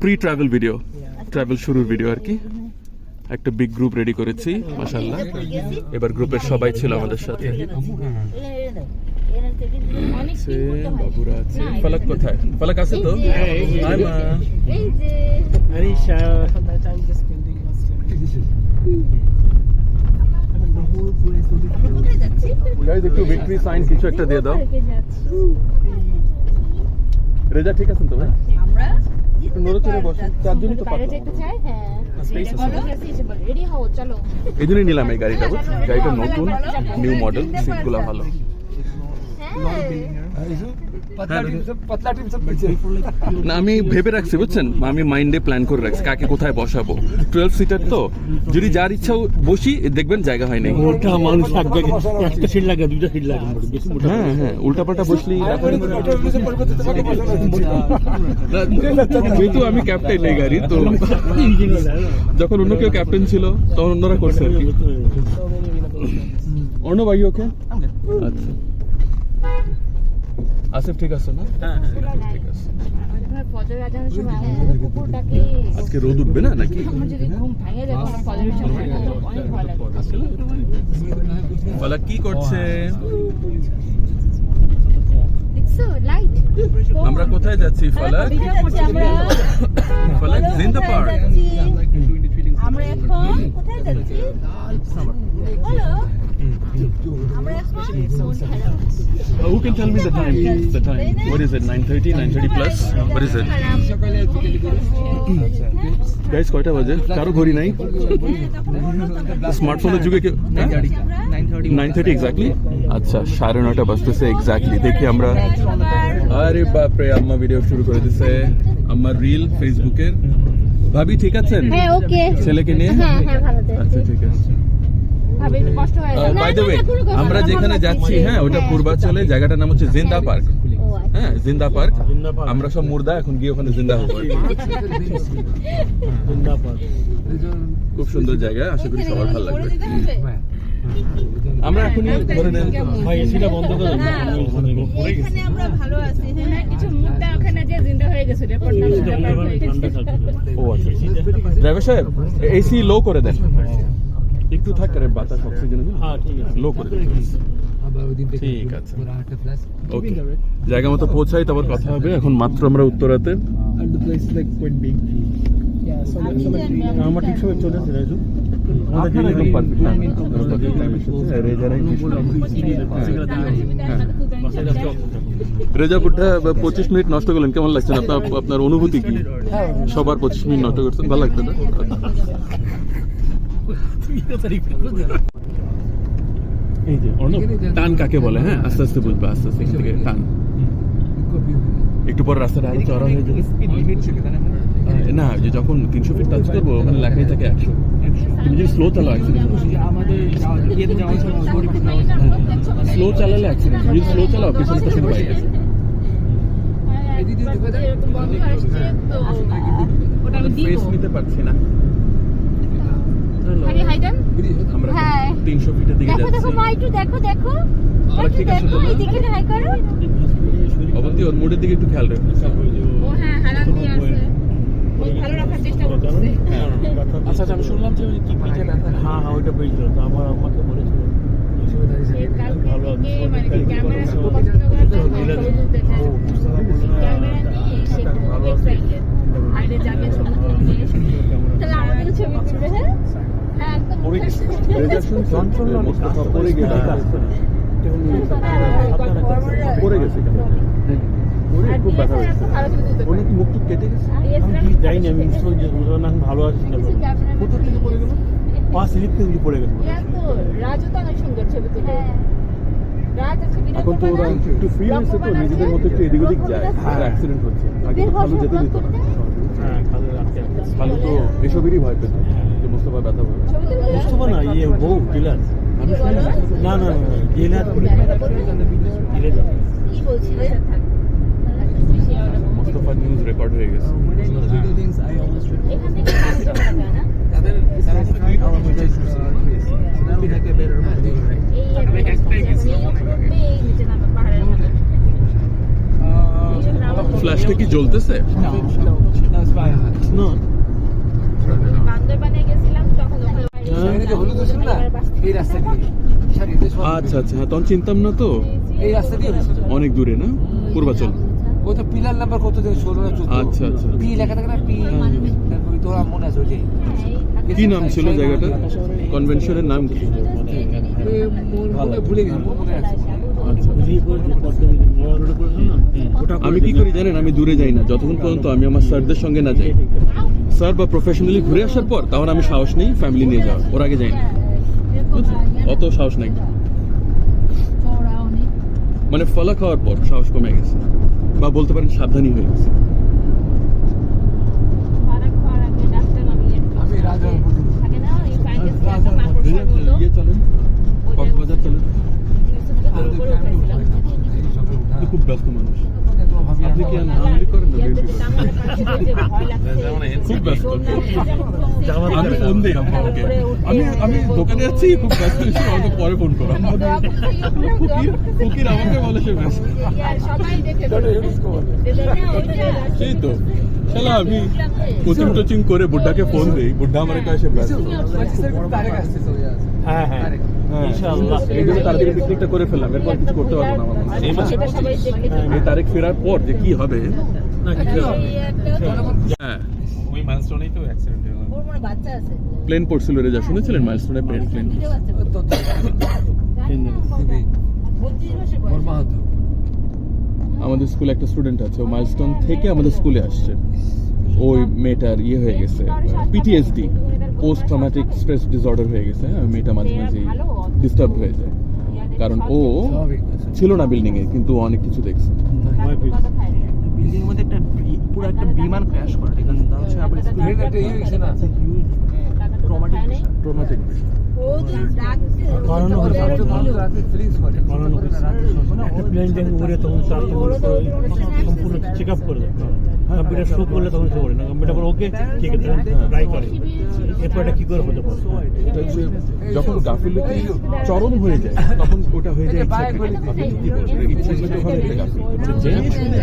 Pre travel video, travel শুরুর video আর কি। একটা বিগ গ্রুপ রেডি করেছি মাশাআল্লাহ। এবার গ্রুপের সবাই ছিল আমাদের সাথে। বাবুরা আছে। ফলক কোথায়? ফলক আছে তো? হাই মা। Arisha. গাইস একটু ভিক্টরি সাইন কিছু একটা দিয়ে দাও। রেজা ঠিক আছেন তো ভাই? আমরা একটু নড়েচড়ে বসেন, চারজনই তো বাইরে পারবো। যেতে চাই, হ্যাঁ Space আছে। রেডি হও, চলো। এই জন্যই নিলাম এই গাড়িটা, বুঝছেন? গাড়িটা নতুন, নিউ মডেল, সিটগুলো ভালো। না আমি ভেবে রাখছি বুঝছেন, আমি মাইন্ডে প্ল্যান করে রাখছি কাকে কোথায় বসাবো। 12 সিটার তো, যদি যার ইচ্ছা বসি দেখবেন জায়গা হয় নাই। মোটা মানুষ থাকবে, একটা সিট লাগে, দুটো সিট লাগে, বেশি মোটা। হ্যাঁ হ্যাঁ, উল্টাপাল্টা বসলেই যেহেতু আমি ক্যাপ্টেন এই গাড়ি, তো যখন অন্য কেউ ক্যাপ্টেন ছিল তখন অন্যরা করছে আর কি। অন্য ভাই ওকে আচ্ছা আসিফ ঠিক আছে না? হ্যাঁ ঠিক আছে। ফজর আজানের সময় আমাদের কুকুরটাকে আজকে রোদ উঠবে না নাকি? আমার যদি ঘুম ভেঙে যায় তখন ফজরের সময় অনেক ভয় লাগে। বলা কি করছে? দেখছো লাইট? আমরা কোথায় যাচ্ছি ফলাক? ফলাক জিন্দা পার্ক। আমরা এখন কোথায় যাচ্ছি? হ্যালো, আমরা এখন Who can tell me the time? The time. What is it? 9:30, 9:30 plus? What is it? Guys, কয়টা বাজে? কারো ঘড়ি নাই? স্মার্টফোনের যুগে কি 9:30 এক্স্যাক্টলি? আচ্ছা 9:30 বাজতেছে এক্স্যাক্টলি। দেখি আমরা, আরে বাপরে আম্মা ভিডিও শুরু করে দিছে। আম্মা রিল ফেসবুকের। ভাবি ঠিক আছেন? হ্যাঁ ওকে। ছেলেকে নিয়ে? হ্যাঁ হ্যাঁ ভালো আছে। আচ্ছা ঠিক আছে। ভাবে একটু কষ্ট হয়। বাই দ্য ওয়ে, আমরা যেখানে যাচ্ছি হ্যাঁ ওটা পূর্বাচলে, জায়গাটার নাম হচ্ছে জিন্দা পার্ক। হ্যাঁ জিন্দা পার্ক। আমরা সব মুর্দা, এখন গিয়ে ওখানে জিন্দা হবো আর কি। খুব সুন্দর জায়গা, আশা করি সবার ভালো লাগবে। আমরা এখনই ধরে নেন ভাই এসিটা বন্ধ করে দাও। এখানে আমরা ভালো আছি। হ্যাঁ কিছু মুদ্রা ওখানে যে জিন্দা হয়ে গেছে রেকর্ড না। ঠান্ডা থাকবে। ও আচ্ছা ড্রাইভার সাহেব এসি লো করে দেন একটু, থাক রে বাতাস অক্সিজেন। হ্যাঁ ঠিক আছে, লো করে দেন। ঠিক আছে ওকে, জায়গা মতো পৌঁছাই তারপর কথা হবে। এখন মাত্র আমরা উত্তরাতে। আমার ঠিক সময় চলে আসে রাজু। আপনারা একদম perfect time এসেছে। রেজারাই রেজা বুদ্ধা 25 মিনিট নষ্ট করলেন, কেমন লাগছেন আপনার? আপনার অনুভূতি কি? সবার 25 মিনিট নষ্ট করছেন, ভালো লাগছে না? এই যে অর্ণব, টান কাকে বলে? হ্যাঁ আস্তে আস্তে বুঝবে, আস্তে আস্তে এখান থেকে টান। একটু পর রাস্তাটা আরো চড়া হয়ে যাবে। না যে যখন 300 ফিট টাচ করবো ওখানে লেখাই থাকে 100। তুমি যদি স্লো চালাও অ্যাক্সিডেন্ট হবে। স্লো চালালে অ্যাক্সিডেন্ট, যদি স্লো চালাও পিছনে পেছনে বাইক আছে। এরকম বন্ধ আসছে তো ওটা আমি দিব। ফেস নিতে পারছি না। আরে হাইডেন আমরা হ্যাঁ 300 ফিটের দিকে দেখো যাচ্ছি। দেখো মা একটু দেখো দেখো আর ঠিক আছে দেখো তো না? এই দিকে হাই করো। অবন্তি ওর মুডের দিকে একটু খেয়াল রাখো। ও হ্যাঁ হারাম দিয়ে আছে, ও ভালো রাখার চেষ্টা করতেছে। আচ্ছা আচ্ছা, আমি শুনলাম যে কি পিঠে ব্যথা। হ্যাঁ হ্যাঁ ওইটা বুঝলো তো, আমার আমাকে বলেছিল কালকে থেকে মানে ক্যামেরা সব পছন্দ করে তো ছবি তুলতে চায়। ক্যামেরা নিয়ে সে খুব এক্সাইটেড, বাইরে যাবে ছবি তুলবে। তাহলে আমাদের ছবি তুলবে। হ্যাঁ হ্যাঁ একদম চঞ্চল মোস্তফা পড়ে গেছে, পড়ে গেছে কেন? পড়ে খুব ব্যথা হয়েছে। ওর নাকি মুখ টুক কেটে গেছে। আমি যাইনি, আমি ভালো আছি না। কোথা থেকে পড়ে গেল? পাঁচ লিপ থেকে পড়ে গেছে। রাজু তো অনেক সুন্দর ছবি তুলে। রাজ আছে বিনা এখন তো ওরা একটু ফ্রি হয়েছে তো, নিজেদের মতো একটু এদিক ওদিক যায়, অ্যাক্সিডেন্ট হচ্ছে। আগে তো ভালো যেতে দিত না। হ্যাঁ ভালো রাখতে ভালো তো এসবেরই ভয় পেত যে মোস্তফা ব্যথা হবে। বুঝতে না ইয়ে বউ ডিলার। আমি শুনি না না ডিলার কি বলছিলে? মোস্তফা নিউজ রেকর্ড হয়ে গেছে। এখান থেকে কাজটা করা যায় না? এই একটা নিচে নামে পাহাড়ের মধ্যে। ফ্ল্যাশটা কি জ্বলতেছে? না। বান্দরবানে গেছিলাম তখন আচ্ছা আচ্ছা, হ্যাঁ তখন চিনতাম না তো। এই রাস্তা দিয়ে হয়েছিল। অনেক দূরে না, পূর্বাচল। ওই তো পিলার নাম্বার কত থেকে 16 না 14। আচ্ছা আচ্ছা। পি লেখা থাকে না, পি। তারপরে তোরা মনে আছে ওইটাই। কি নাম ছিল জায়গাটা? কনভেনশনের নাম কি? ভুলে গেছি, মনে আছে। আচ্ছা। আমি কি করি জানেন, আমি দূরে যাই না যতক্ষণ পর্যন্ত আমি আমার স্যারদের সঙ্গে না যাই। স্যার বা প্রফেশনালি ঘুরে আসার পর তখন আমি সাহস নেই ফ্যামিলি নিয়ে যাওয়ার, ওর আগে যাই না। অত সাহস নাই, মানে ফলা খাওয়ার পর সাহস কমে গেছে, বা বলতে পারেন সাবধানী হয়ে গেছে। আমি রাজবাড়ি ইয়ে চলেন, কক্সবাজার চলেন। আপনি খুব ব্যস্ত মানুষ, আপনি কি আমলি করেন না বিএনপি করেন? খুব ব্যস্ত। আমি ফোন দিই আমাকে, আমি দোকানে যাচ্ছি, খুব ব্যস্ত, আমাকে পরে ফোন করো। ফকির আমাকে বলে সে ব্যস্ত। সেই তো শালা, আমি কোচিং টোচিং করে বুড্ডাকে ফোন দিই, বুড্ডা আমার কাছে ব্যস্ত। হ্যাঁ হ্যাঁ ইনশাআল্লাহ। এই জন্য তাড়াতাড়ি পিকনিকটা করে ফেললাম, এরপর কিছু করতে পারবো না আমার মনে হয়। এই তারিখ ফেরার পর যে কি হবে। হ্যাঁ, ওই মাইলস্টোনেই তো অ্যাক্সিডেন্ট হলো। প্লেন পড়ছিল রে, যা শুনেছিলেন মাইলস্টোনে প্লেন। আমাদের স্কুলে একটা স্টুডেন্ট আছে, ও মাইলস্টোন থেকে আমাদের স্কুলে আসছে। ওই মেয়েটার ইয়ে হয়ে গেছে, PTSD, post traumatic stress disorder হয়ে গেছে। মেয়েটা মাঝে মাঝে ডিস্টার্ব হয়ে যায়, কারণ ও ছিল না বিল্ডিং এ, কিন্তু অনেক কিছু দেখছে। বিল্ডিং এর মধ্যে একটা পুরো একটা বিমান ক্র্যাশ করে, এখানে হচ্ছে আবার ট্রমাটিক প্লেন যখন উড়ে তখন সম্পূর্ণ চেক আপ করে দেয়। কম্পিউটার শো করলে তখন সে করে না, কম্পিউটার পর ওকে ঠিক আছে ট্রাই করে, এরপর এটা কি করে হতে পারে। যখন গাফিলতি চরম হয়ে যায় তখন ওটা হয়ে যায় ইচ্ছাকৃত। আপনি কি বলছেন, ইচ্ছাকৃত ভাবে এটা গাফিলতি, মানে জেনে শুনে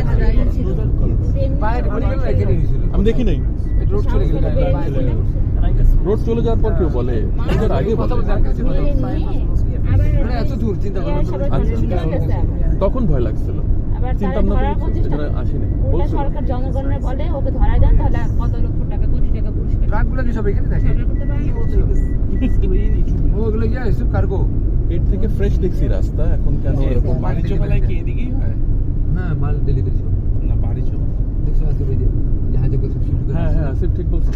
আমি দেখি নাই। রোড চলে যাওয়ার পর কেউ বলে, এটার আগে বলে এত দূর চিন্তা করলাম। তখন ভয় লাগছিল, চিন্তা না করে আসি নাই। বলছিল সরকার জনগণের বলে ওকে ধরা দেন, তাহলে কত লক্ষ টাকা, কোটি টাকা পুরস্কার। ট্রাকগুলো কি সব এখানে থাকে? ওগুলো ইয়া এসব কার্গো। এর থেকে ফ্রেশ দেখছি রাস্তা, এখন কেন এরকম বাড়িচো বেলায় কি এদিকেই হয়? হ্যাঁ, মাল ডেলিভারি সব। না বাড়িচো দেখছো আজকে ওই যে জাহাজে করে সব শিফট করে। হ্যাঁ হ্যাঁ, আসিফ ঠিক বলছো।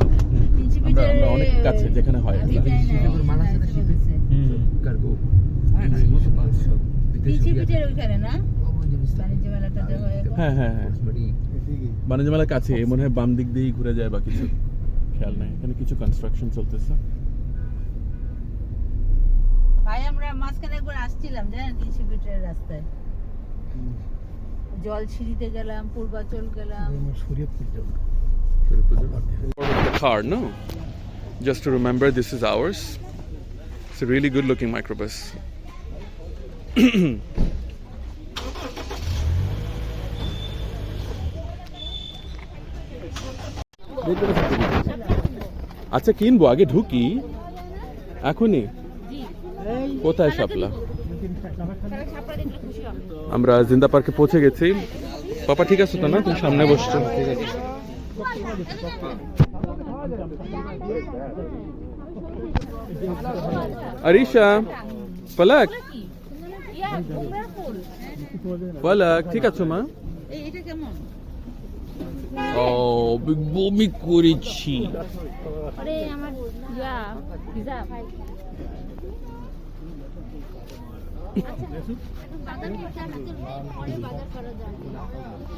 আমরা অনেক কাছে যেখানে হয়। শিপের মাল আছে না, শিপে কার্গো। সব বিদেশি ওইখানে না বাণিজ্য মেলাটা যে হয়। হ্যাঁ হ্যাঁ হ্যাঁ, বাণিজ্য মেলার কাছে মনে হয় বাম দিক দিয়েই ঘুরে যায় বা কিছু, খেয়াল নাই। এখানে কিছু কনস্ট্রাকশন চলতেছে। ভাই আমরা মাঝখানে একবার আসছিলাম জানেন, 300 ফিটের রাস্তায় জল ছিড়িতে গেলাম, পূর্বাচল গেলাম। The car, no? Just to remember, this is ours. It's a really good-looking microbus. আচ্ছা কিনবো, আগে ঢুকি এখনই। কোথায় শাপলা? আমরা জিন্দা পার্কে পৌঁছে গেছি। পাপা ঠিক আছে তো না? তুমি সামনে বসছো। আরিশা, পলক, পলক ঠিক আছো মা? এইটা কেমন? ও বমি করেছি। আরে আমার ইয়া পিজা ভাই।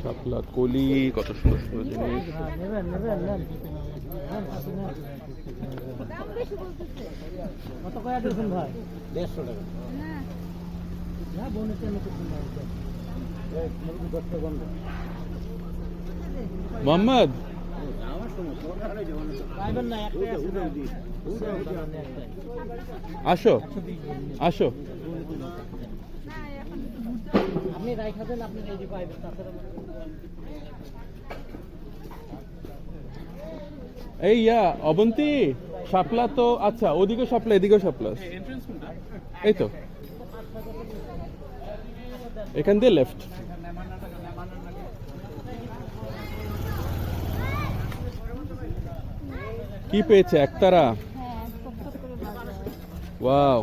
শাপলা, কলি, কত সুন্দর সুন্দর জিনিস। মোহাম্মদ, আসো আসো। আপনি রাইখা দেন, আপনি এই যে পাইবেন তাছাড়া এই অবন্তী শাপলা তো আচ্ছা, ওদিকে শাপলা এদিকেও শাপলা। এই তো এখান দিয়ে লেফট। কি পেয়েছে একতারা? হ্যাঁ, ছোট ছোট করে ভাজা হয়। ওয়াও,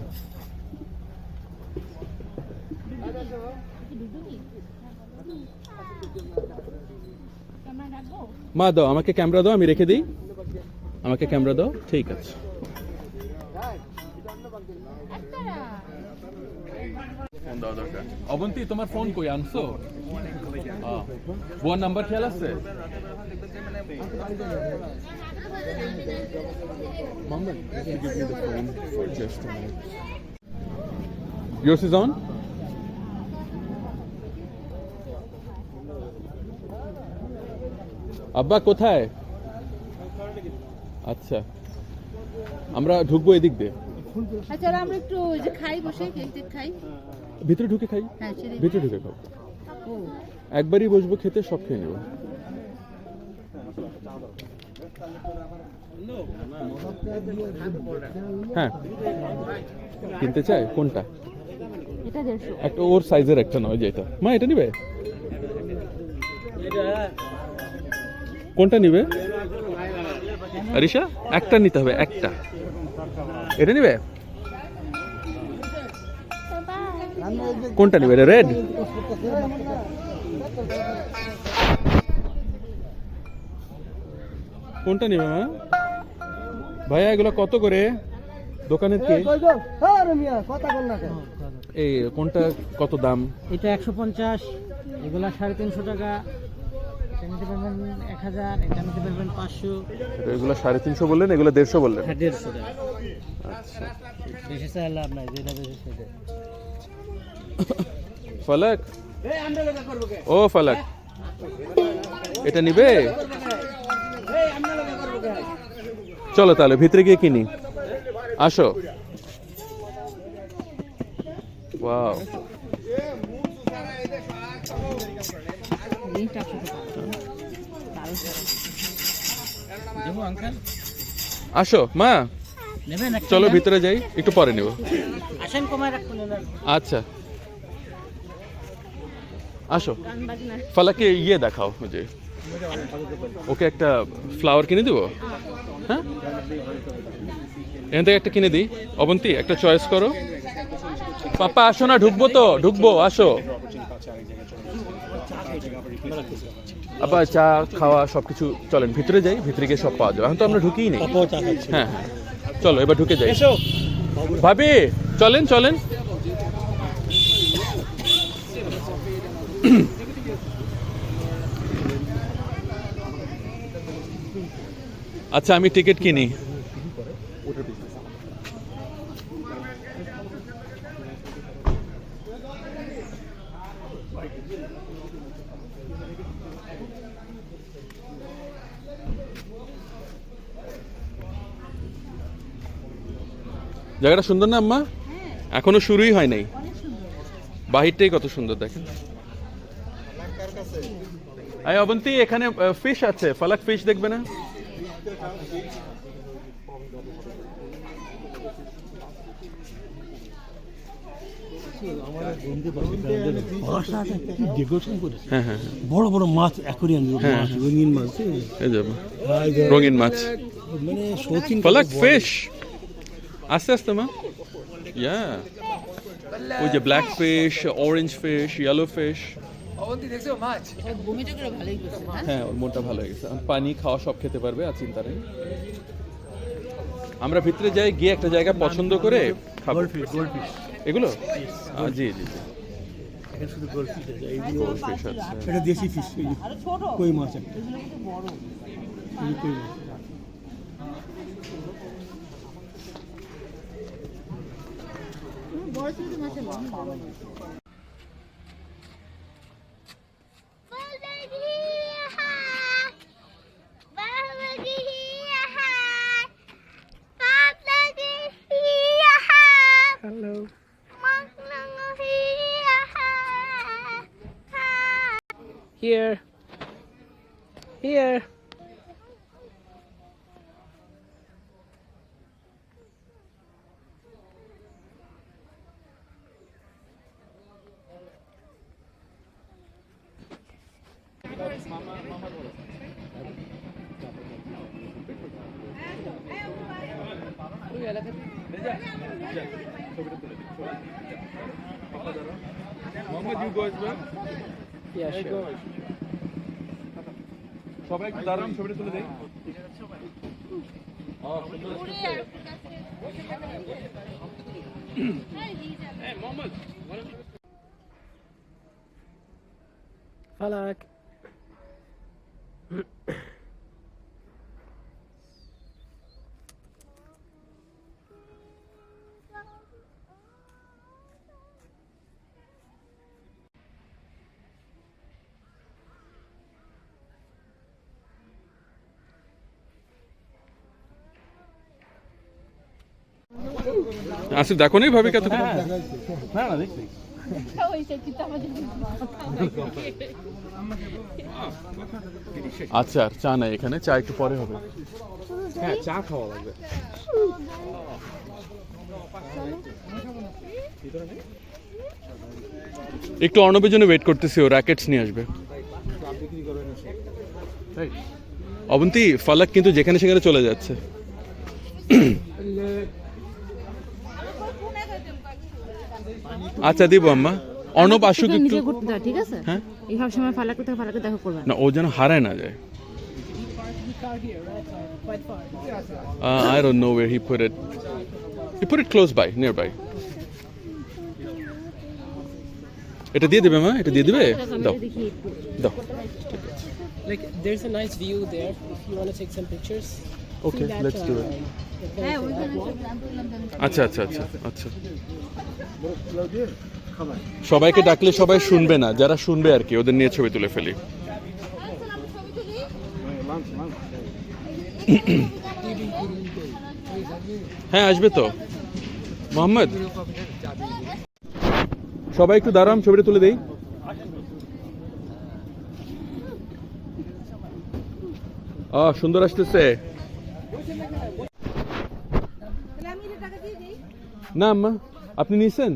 ক্যামেরা রাখবো? মা দাও আমাকে ক্যামেরা দাও, আমি রেখে দিই। আমাকে ক্যামেরা দাও, ঠিক আছে। একতারা। ফোন দেওয়া দরকার। অবন্তী তোমার ফোন কই আনছো? বুয়ার নাম্বার খেয়াল আছে? Mohammed, if you give me the phone for just a minute. Yours is on? আব্বা কোথায়? আচ্ছা, আমরা ঢুকবো এদিক দিয়ে। আচ্ছা, আমরা একটু ওই যে খাই, বসে কেক টেক খাই। ভিতরে ঢুকে খাই? হ্যাঁ, সেটাই। ভিতরে ঢুকে খাও। ও, একবারই বসবো খেতে, সব খেয়ে নেব। হ্যাঁ, কিনতে চাই কোনটা? এটা 150। একটা ওর সাইজের একটা নয়, যেটা মা এটা নিবে। কোনটা নিবে আরিশা? একটা নিতে হবে, একটা। এটা নিবে? কোনটা নিবে? এটা রেড? কোনটা নিবে মা? ভাইয়া এগুলো কত করে দোকানের? কে এই কোনটা কত দাম? এটা 150, এগুলা 350 টাকা। এটা নিতে পারবেন 1000, এটা নিতে পারবেন 500। এগুলো 350 বললেন, এগুলো 150 বললেন? হ্যাঁ, 150 টাকা। আচ্ছা, বেশি চাই লাভ নাই, যেটা বেশি সেটা। ফলক, ও ফলক, এটা নিবে? চলো তাহলে ভিতরে গিয়ে কিনি, আসো। ওয়াও, লিংকটা আসলে দেবো আঙ্কেল? আসো মা, নেবেন? চলো ভিতরে যাই, একটু পরে নেব। আসেন, কমায় রাখুন না। আচ্ছা আসো। গান বাজনা। ফলাকে ইয়ে দেখাও, ওই যে ওকে একটা ফ্লাওয়ার কিনে দেবো। হ্যাঁ, এখান থেকে একটা কিনে দিই। অবন্তী একটা চয়েস করো। পাপা আসো না, ঢুকবো তো, ঢুকবো, আসো। আবার চা খাওয়া সবকিছু, চলেন ভিতরে যাই, ভিতরে গিয়ে সব পাওয়া যাবে। এখন তো আমরা ঢুকিই নেই। হ্যাঁ হ্যাঁ, চলো এবার ঢুকে যাই। ভাবি চলেন চলেন। আচ্ছা আমি টিকিট কিনি। জায়গাটা সুন্দর না আম্মা? এখনো শুরুই হয় নাই, বাহিরটাই কত সুন্দর দেখেন। আই অবন্তী, এখানে ফিশ আছে, ফলাক ফিশ দেখবে না? হ্যাঁ হ্যাঁ, বড় বড় মাছ, অ্যাকোরিয়াম মাছ, রঙিন মাছ, এই যাবো রঙিন মাছ, মানে শৌখিন। ফলাক ফিশ। আস্তে আস্তে মা, ইয়া ওই যে black fish, orange fish, yellow fish. বমিটা করে ভালোই করছে না? হ্যাঁ, ওর মনটা ভালো হয়ে গেছে। পানি খাওয়া সব খেতে পারবে, আর চিন্তা নেই। আমরা ভিতরে যাই, গিয়ে একটা জায়গা পছন্দ করে খাবো। এগুলো জি জি জি, এখানে শুধু গোল্ড ফিশ আছে, এইগুলো গোল্ড ফিশ আছে। এটা দেশি ফিশ, আরে ছোট, কই মাছ একটা, এগুলো কিন্তু বড়। এই কই মাছ। বড় ছোট মাছের মন বড়। Hello. Here. Here. Mohammed, you go as well. Yeah, sure. সবাই একটু দাঁড়ান, ছবিটা তুলে দেই। Falak. আসিফ দেখো নি ভাবি কত না না দেখছি। আচ্ছা আর চা নাই এখানে, চা একটু পরে হবে। হ্যাঁ চা খাওয়া লাগবে। একটু অর্ণবের জন্য ওয়েট করতেছি, ও র্যাকেটস নিয়ে আসবে। অবন্তী ফালাক কিন্তু যেখানে সেখানে চলে যাচ্ছে। আচ্ছা দিব আম্মা, অর্ণব আসুক একটু। নিজে করতে দাও, ঠিক আছে? হ্যাঁ এই সব সময় ফালাকে দেখা করবে না, ও যেন হারায় না যায়। I don't know where he put it. He put it close by, nearby. এটা দিয়ে দেবে মা, এটা দিয়ে দেবে, দাও দাও। Like, there's a nice view there if you want to take some pictures. Okay, See that, let's do it. হ্যাঁ ওইখানে আচ্ছা আচ্ছা আচ্ছা আচ্ছা। সবাইকে ডাকলে সবাই শুনবে না, যারা শুনবে আর কি ওদের নিয়ে ছবি তুলে ফেলি। হ্যাঁ আসবে তো মোহাম্মদ। সবাই একটু দাঁড়ান, ছবিটা তুলে দেই। সুন্দর আসতেছে না আম্মা, আপনি নিয়েছেন?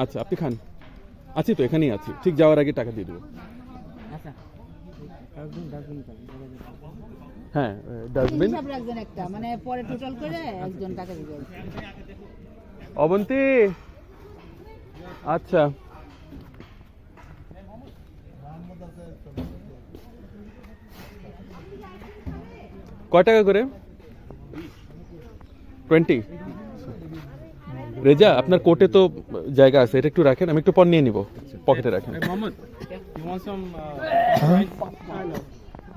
আচ্ছা আপনি খান, আছি তো এখানেই আছি, ঠিক যাওয়ার আগে টাকা দিয়ে দেবো। হ্যাঁ ডাস্টবিন হিসাব রাখবেন একটা, মানে পরে টোটাল করে একজন টাকা দিবে। অবন্তী আচ্ছা কয় টাকা করে? 20। রেজা আপনার কোটে তো জায়গা আছে, এটা একটু রাখেন, আমি একটু পর নিয়ে নিব, পকেটে রাখেন। Hey Mohammed, you want some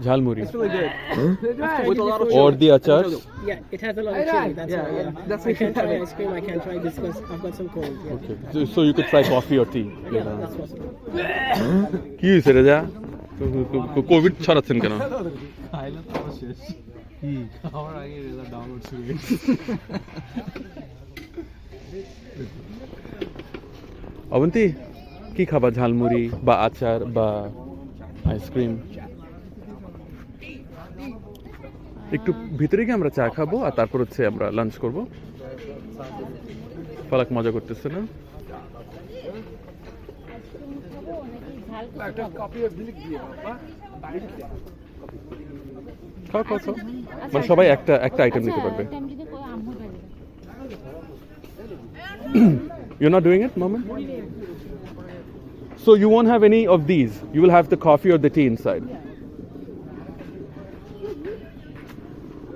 jhalmuri It's really good. और the achar. Yeah, it has a lot of chili. That's why. Yeah. I can't try ice cream. I can't try this because I've got some cold. Yeah. Okay. So you could try coffee or tea. Yeah, that's possible. কি হয়েছে Reza, Covid ছড়াচ্ছেন কেন? খাইলে তো আবার শেষ। খাওয়ার আগে রেজাল্ট ডাউনলোড শুরু হয়ে অবন্তী কি খাবা, ঝালমুড়ি বা আচার বা আইসক্রিম? একটু ভিতরে গিয়ে আমরা চা খাবো আর তারপর হচ্ছে আমরা লাঞ্চ করব। ফালাক মজা করতেছে না? খাও খাও খাও, মানে সবাই একটা একটা আইটেম নিতে পারবে। You're not doing it, Mama? So you won't have any of these. You will have the coffee or the tea inside.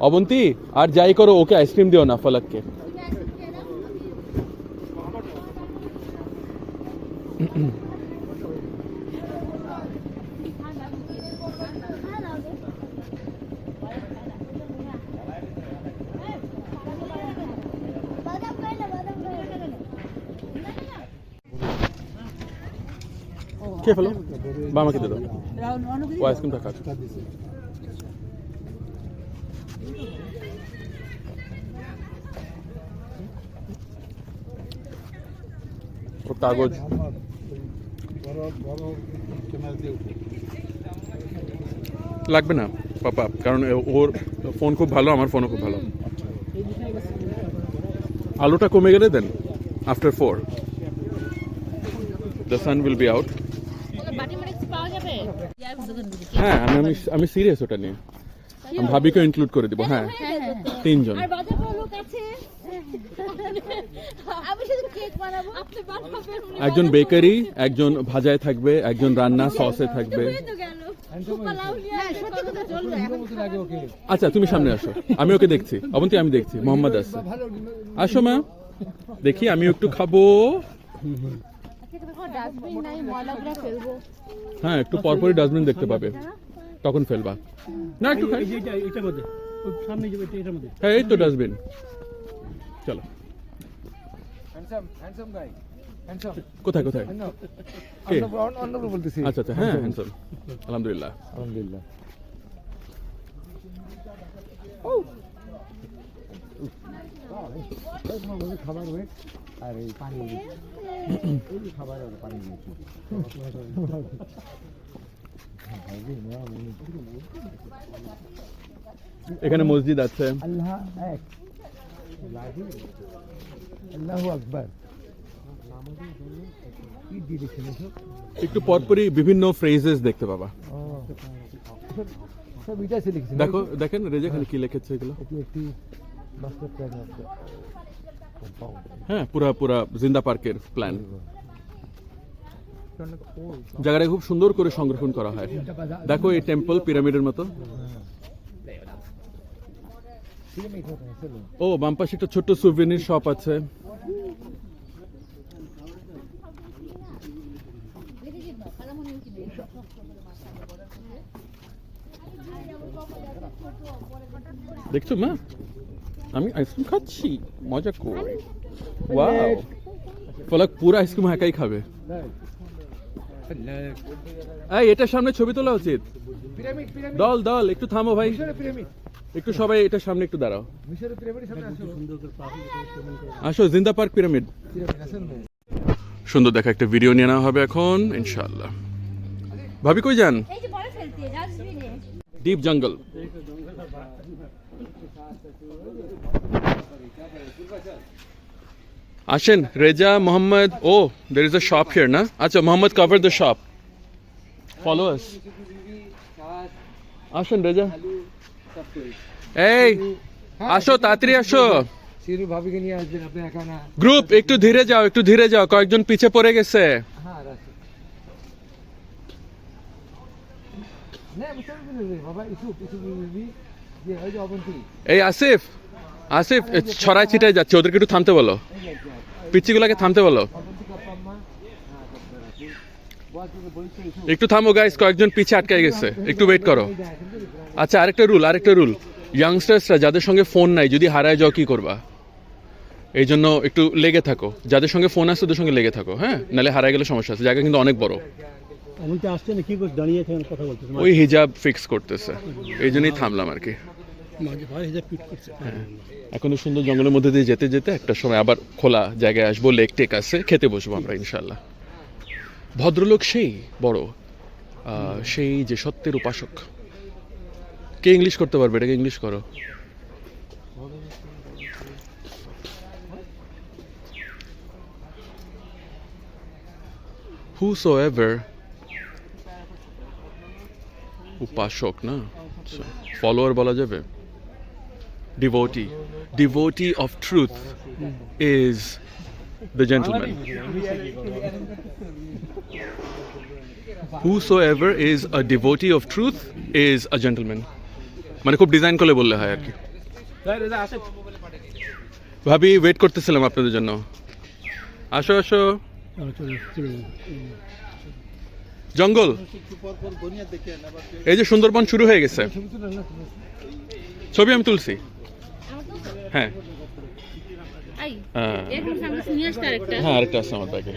Avanti আর যাই করো, ওকে আইসক্রিম দিও না ফালাককে। কে ফেলো বা আমাকে দিয়ে দাও, ও আইসক্রিমটা খাচ্ছে। ও কাগজ বড় বড় ক্যামেরা দিয়ে লাগবে না পাপা, কারণ ওর ফোন খুব ভালো, আমার ফোনও খুব ভালো। আলোটা কমে গেলে then after 4 the sun will be out. বাটি মানে পাওয়া যাবে? হ্যাঁ, আমি সিরিয়াস ওটা নিয়ে। আমি ভাবিকে ইনক্লুড করে দিব। হ্যাঁ, 3 জন। আর বাজার বড় লোক আছে, আমি শুধু কেক বানাবো, আপনি বানাবেন। একজন বেকারি, একজন ভাজায় থাকবে, একজন রান্না সসে থাকবে। তো গেল হ্যাঁ, সত্যি কথা চলবে এখন। আচ্ছা তুমি সামনে আসো, আমি ওকে দেখছি। অবন্তী আমি দেখছি, মোহাম্মদ আসছে। আসো মা, দেখি আমি একটু খাবো। ডাস্টবিন নাই, ময়লাগুলো ফেলবো। হ্যাঁ, একটু পরপরই ডাস্টবিন দেখতে পাবে, তখন ফেলবা না। একটু খাই। এটার মধ্যে ওই সামনে যাবে, এটার মধ্যে। হ্যাঁ, এই তো ডাস্টবিন। চলো। Handsome guy. Handsome. কোথায় কোথায়? No. কে? অন্যগুলো বলতেছি। আচ্ছা আচ্ছা, হ্যাঁ হ্যান্ডসাম, আলহামদুলিল্লাহ। আলহামদুলিল্লাহ। খাবার ওয়েট আর এই পানি এই খাবার আর পানি এখানে মসজিদ আছে। আল্লাহ এক, আল্লাহু আকবার। কি ডিরেকশন এসব? একটু পরপরই বিভিন্ন ফ্রেজেস দেখতে পাবা। সব এটা সিলেকশন। দেখো, দেখেন রেজা খালি কি লিখেছে এগুলো। এটি একটি মাস্টার প্ল্যান আছে। হ্যাঁ, পুরা জিন্দা পার্কের প্ল্যান। জায়গাটা খুব সুন্দর করে সংরক্ষণ করা হয়। দেখো এই টেম্পল পিরামিডের মতো। ও বাম পাশে একটা ছোট্ট সুভেনির শপ আছে। দেখছো মা, আমি আইসক্রিম খাচ্ছি মজা করে। ওয়াও, ফলক পুরো আইসক্রিম একাই খাবে। এই এটার সামনে ছবি তোলা উচিত। পিরামিড পিরামিড দল দল একটু থামো ভাই, পিরামিড একটু সবাই এটার সামনে একটু দাঁড়াও। মিশরের পিরামিডের সামনে আসো। আসো, জিন্দা পার্ক পিরামিড। পিরামিড আসেন না? সুন্দর দেখা একটা ভিডিও নিয়ে নেওয়া হবে এখন ইনশাআল্লাহ। ভাবি কই যান? এই যে বড় ফেলতে ডাস্টবিনে। Deep jungle. আসেন Reza, Mohammad. Oh there is a shop here না? আচ্ছা Mohammad cover the shop, follow us. আসেন রেজা, এই আসো তাড়াতাড়ি আসো। সিরু ভাবিকে নিয়ে আসবেন, আপনি একা না। গ্রুপ একটু ধীরে যাও, একটু ধীরে যাও, কয়েকজন পিছে পড়ে গেছে। হ্যাঁ রাখি না, মুসলমান বলে বাবা ইসু ইসু বিবি যে ওই যে অবন্তি। এই আসিফ, আসিফ ছড়ায় ছিটায় যাচ্ছে, ওদেরকে একটু থামতে বলো, পিচ্চিগুলোকে থামতে বলো। অবন্তি কাপ্পাম্মা। হ্যাঁ তারপরে রাখি বস বলছে ইসু। একটু থামো গাইস, কয়েকজন পিছে আটকে গেছে, একটু ওয়েট করো। আচ্ছা আরেকটা রুল, ইয়াংস্টার্সরা যাদের সঙ্গে ফোন নাই, যদি হারায় যাও কি করবা? এই জন্য একটু লেগে থাকো, যাদের সঙ্গে ফোন আছে ওদের সঙ্গে লেগে থাকো। হ্যাঁ, নাহলে হারায় গেলে সমস্যা আছে। জায়গা কিন্তু অনেক বড়। আমি তো আসছে না, কি করছে দাঁড়িয়ে আছে কথা বলতেছে। ওই হিজাব ফিক্স করতেছে, এই জন্যই থামলাম আর কি। মাঝে ভাই হিজাব ফিট করছে। এখন তো সুন্দর জঙ্গলের মধ্যে দিয়ে যেতে যেতে একটা সময় আবার খোলা জায়গায় আসবো, লেক টেক আছে, খেতে বসবো আমরা ইনশাল্লাহ। ভদ্রলোক সেই বড়, সেই যে সত্যের উপাসক। কে ইংলিশ করতে পারবে? এটাকে ইংলিশ করো। Whosoever, উপাসক না, ফলোয়ার বলা যাবে। Devotee of truth is the gentleman. Whosoever is a devotee of truth is a gentleman. মানে খুব ডিজাইন করে বললে হয় আর কি। ভাবি ওয়েট করতেছিলাম আপনাদের জন্য। আসো আসো। জঙ্গল, এই যে সুন্দরবন শুরু হয়ে গেছে। ছবি আমি তুলছি। হ্যাঁ হ্যাঁ, আরেকটা আছে আমার ব্যাগে।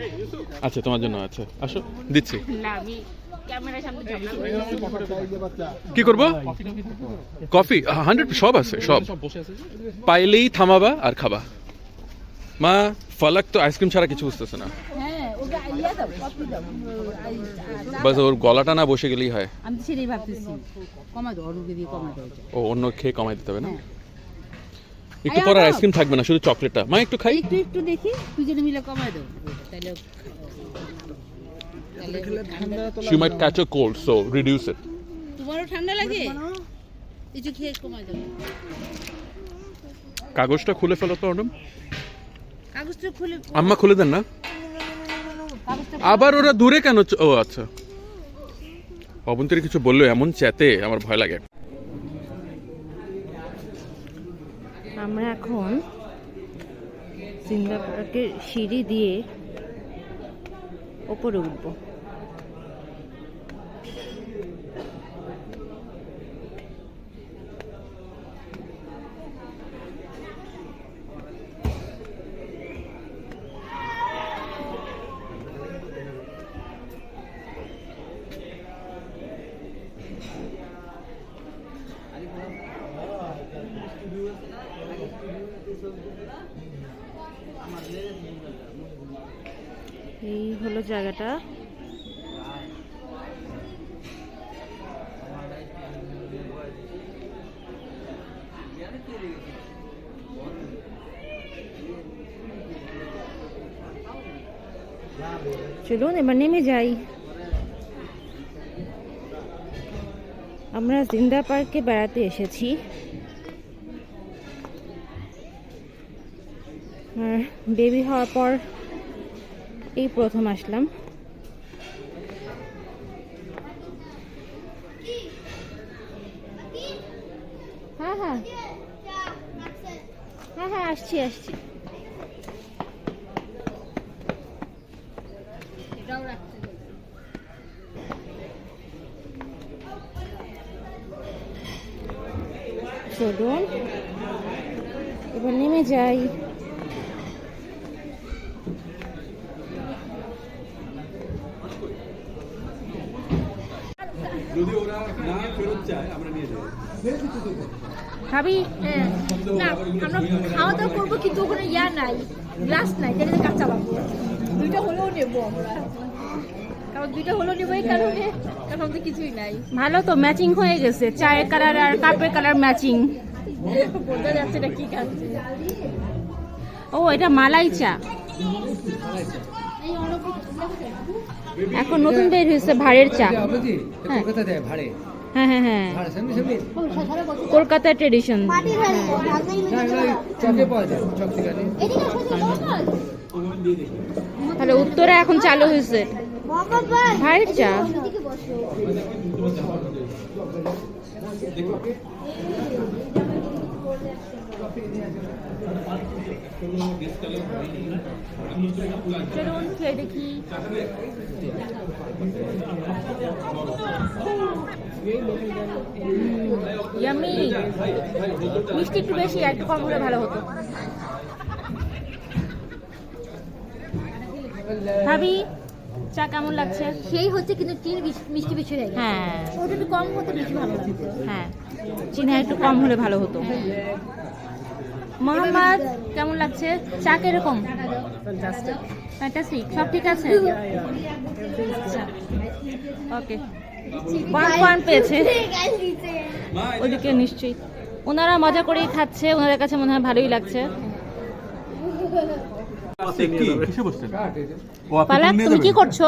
আচ্ছা তোমার জন্য আছে, আসো দিচ্ছি। কি করবো? কফি 100 সব আছে, সব পাইলেই থামাবা আর খাবা। মা ফলাক তো আইসক্রিম ছাড়া কিছু বুঝতেছে না। হ্যাঁ, ও ওকে ইয়া দাও, কপি দাও। বাস ওর গলাটা না বসে গেলেই হয়। আমি তো সেটাই ভাবতেছি, কমা দাও, অরুকে দিয়ে কমা দাও এটা। ও অন্য খেয়ে কমাই দিতে হবে না? হ্যাঁ। একটু পর আইসক্রিম থাকবে না, শুধু চকলেটটা। মা একটু খাই। একটু একটু দেখি, দুজনে মিলে কমায় দাও তাহলে She might catch a cold, so reduce it. তোমারও ঠান্ডা লাগে, কিছু খেয়ে কমায় দাও। কাগজটা খুলে ফেলো তো ম্যাডাম। কাগজটা খুলে, আম্মা খুলে দেন না। কাগজটা আবার ওরা দূরে কেন ও আচ্ছা, অবন্তরী কিছু বললো এমন চেতে আমার ভয় লাগে। আমরা এখন সিমলা পার্কের সিঁড়ি দিয়ে ওপরে উঠবো। এই হলো জায়গাটা। চলুন এবার নেমে যাই। আমরা জিন্দা পার্কে বেড়াতে এসেছি। আর বেবি হওয়ার পর এই প্রথম আসলাম। হ্যাঁ হ্যাঁ হ্যাঁ হ্যাঁ আসছি আসছি। চলুন এবার নেমে যাই। যদি ওরা না ফেরত চায় আমরা নিয়ে যাবো। ভাবি না, আমরা খাওয়া দাওয়া করবো কিন্তু ওখানে ইয়া নাই, গ্লাস নাই, তাহলে কাজ চালাবো। দুইটা হলেও নেবো আমরা, কারণ দুইটা হলেও নেবো এই কারণে, কারণ আমাদের কিছুই নাই। ভালো তো ম্যাচিং হয়ে গেছে, চায়ের কালার আর কাপের কালার ম্যাচিং। বোঝা যাচ্ছে না কি খাচ্ছে। ও এটা মালাই চা, এখন নতুন বের হয়েছে ভাড়ের চা। হ্যাঁ কলকাতা দেয় ভাড়ে, হ্যাঁ হ্যাঁ হ্যাঁ, ভাড়ে সামনে সামনে কলকাতার ট্রেডিশন। চকে পাওয়া যায়, চক থেকে তাহলে উত্তরে এখন চালু হয়েছে ভাড়ের চা। চলুন খেয়ে দেখি। ইয়ামি, মিষ্টি একটু বেশি, একটু কম হলে ভালো হতো। ভাবি চা কেমন লাগছে? সেই হচ্ছে কিন্তু চিনি মিষ্টি বেশি হয়ে গেছে। হ্যাঁ ওটা একটু কম হতে বেশি ভালো লাগছে। হ্যাঁ, চিনি একটু কম হলে ভালো হতো। মোহাম্মদ কেমন লাগছে? চা কিরকম? ফ্যান্টাস্টিক, সব ঠিক আছে? আচ্ছা ওকে, 1 পয়েন্ট পেয়েছে ওদিকে নিশ্চয়ই। ওনারা মজা করেই খাচ্ছে, ওনাদের কাছে মনে হয় ভালোই লাগছে। কিসে বসছেন? পালাক তুমি কি করছো?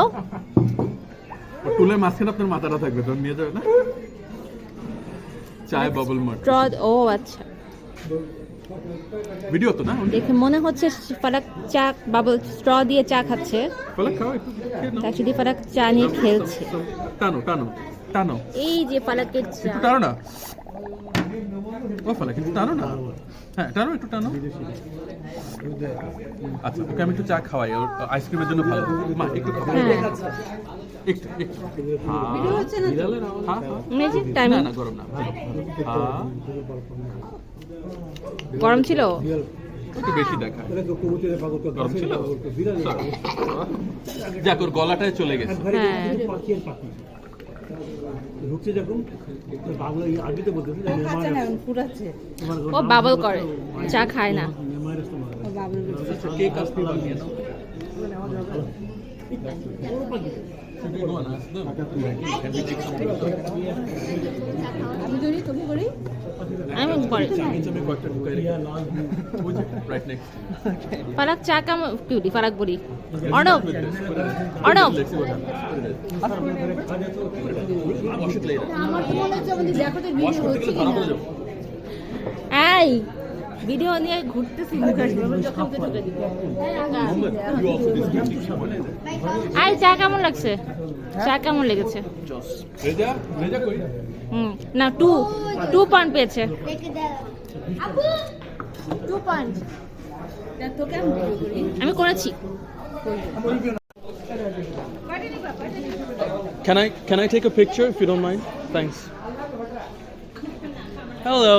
টুলের মাঝখানে আপনার মাথাটা থাকবে, তো নিয়ে যাবে না? চায় বাবল মার স্ট্র, ও আচ্ছা, ভিডিও তো না? দেখে মনে হচ্ছে ফালাক চা বাবল স্ট্র দিয়ে চা খাচ্ছে। ফালাক খাও একটু, খেয়ে নাও। অ্যাকচুয়ালি ফালাক চা নিয়ে খেলছে। টানো টানো টানো, এই যে ফালাকের চা, একটু টানো না। ও ফালাক একটু টানো না। হ্যাঁ টানো, একটু টানো। আচ্ছা ওকে আমি একটু চা খাওয়াই, ওর আইসক্রিমের জন্য ভালো। মা একটু খাও, হ্যাঁ একটু একটু। হ্যাঁ এই যে না টাইমিং না, গরম না, হ্যাঁ গরম ছিল। একটু বেশি দেখা গরম ছিল। যাক ওর গলাটায় চলে গেছে। হ্যাঁ ঢুকছে যখন বাংলা আগে তো বলতেছে ও বাবল করে, চা খায় না। কেক আসতে বানিয়ে নাও। আমি পরে Right next. ফারাক চা কেমন কিউটি ফারাক বড়ি Arnab Arnab Wash it later. আমার তো মনে হচ্ছে আমাদের দেখো তো ভিডিও হচ্ছে কিনা এই ভিডিও নিয়ে ঘুরতেছি মুখ আসবে আমার যখন তো ঢুকে দিবে You also discuss. এই চা কেমন লাগছে চা কেমন লেগেছে Reja koi? না টু পয়েন্ট পেয়েছে দেখে দাও আপু 2 পয়েন্ট তোকে আমি ভিডিও করি আমি করেছি Can I take a picture if you don't mind? Thanks. Hello.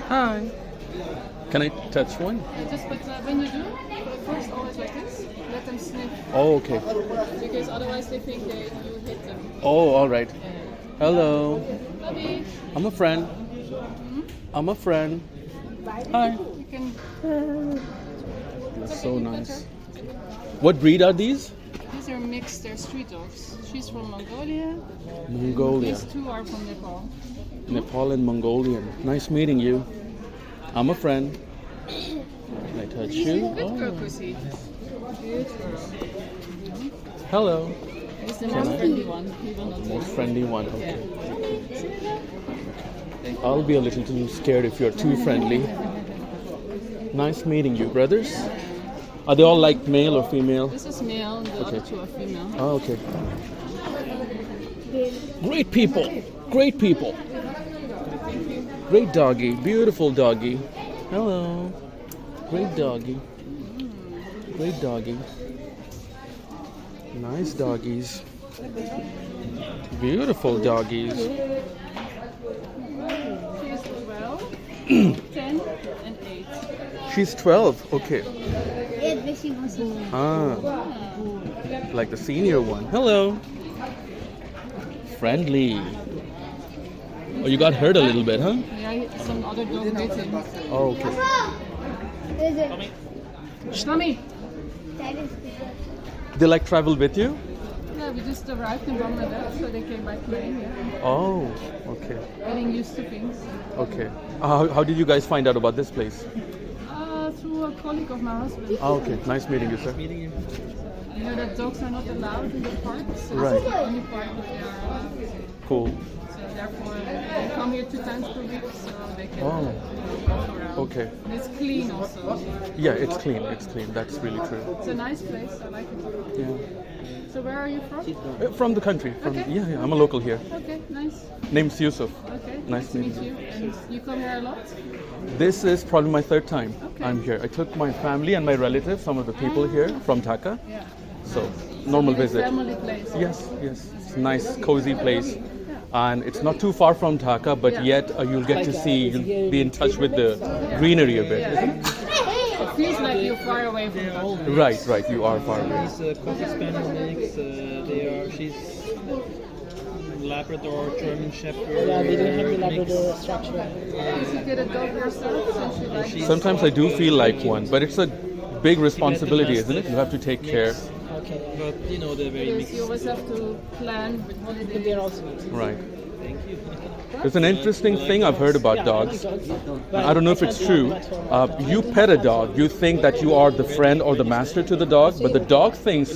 Hi. Can I touch one? Just but when you do, first always like this, let them sniff Oh, okay. because otherwise they think that you hit them. Oh, all right. Hello. Bobby, I'm a friend. I'm a friend. Hi. you can. So nice. What breed are these? These are mixed. They're street dogs. She's from Mongolia. Mongolia. These two are from Nepal. Nepal and Mongolian. Nice meeting you. I'm a friend. Can I touch you? Good girl, Oh. Pussy. Good girl. Hello. He's the most friendly one. He will not Most take. friendly one. Okay. I'll be a little too scared if you're too friendly. Nice meeting you, brothers. Are they all like male or female? This is male. The Okay. other two are female. Oh, okay. Great people. Great people. Great doggy. Beautiful doggy. Hello. Great doggy. Great doggy. Nice doggies. Beautiful doggies. She's 12, 10, and 8. She's 12. Okay. এর বেশি মশা Ah. Like the senior one. Hello. Friendly. Oh, you got hurt a little bit, huh? Yeah, some other dog bit him. Oh, okay. এই যে Tommy! They like travel with you? Yeah, we just arrived in Bangladesh, so they came by plane. Yeah. Oh, okay. Getting used to things. Okay. How did you guys find out about this place? Through a colleague of my husband. Oh, okay. Nice meeting you, sir. You know that dogs are not allowed in the parks. So Right. It's the only park that they are allowed. Cool. So therefore, they come here 2 times per week, so they can Oh. walk around. Okay. And it's clean also. Yeah, it's clean. It's clean. That's really true. It's a nice place. I like it. Yeah. So where are you from? From the country. From Okay. yeah. I'm a local here. Okay, nice. Name's Yusuf. Okay, Nice nice to meet meeting you. And you come here a lot? This is probably my 3rd time Okay. I'm here. I took my family and my relatives, some of the people here from Dhaka. Yeah. So, normal It's a visit. family place. Yes, yes. It's a nice, cozy place. And it's not too far from Dhaka, but Yeah. yet you'll get to see, you'll be in touch with the greenery a bit. Yeah. It feels like you're far away from home. Right, right. You are far away. These coffee spaniel mix, she's Labrador, German Shepherd. Yeah, they do have the mix. Labrador structure. Did you get a dog yourself since you like it? Sometimes I do feel like one, but it's a big responsibility, isn't it? You have to take care. Okay. But you know, they're very Because mixed. you always have to plan with But holidays. they're also Right. Thank you. There's an interesting thing I've heard about dogs. I don't know if it's true. You pet a dog, you think that you are the friend or the master to the dog, but the dog thinks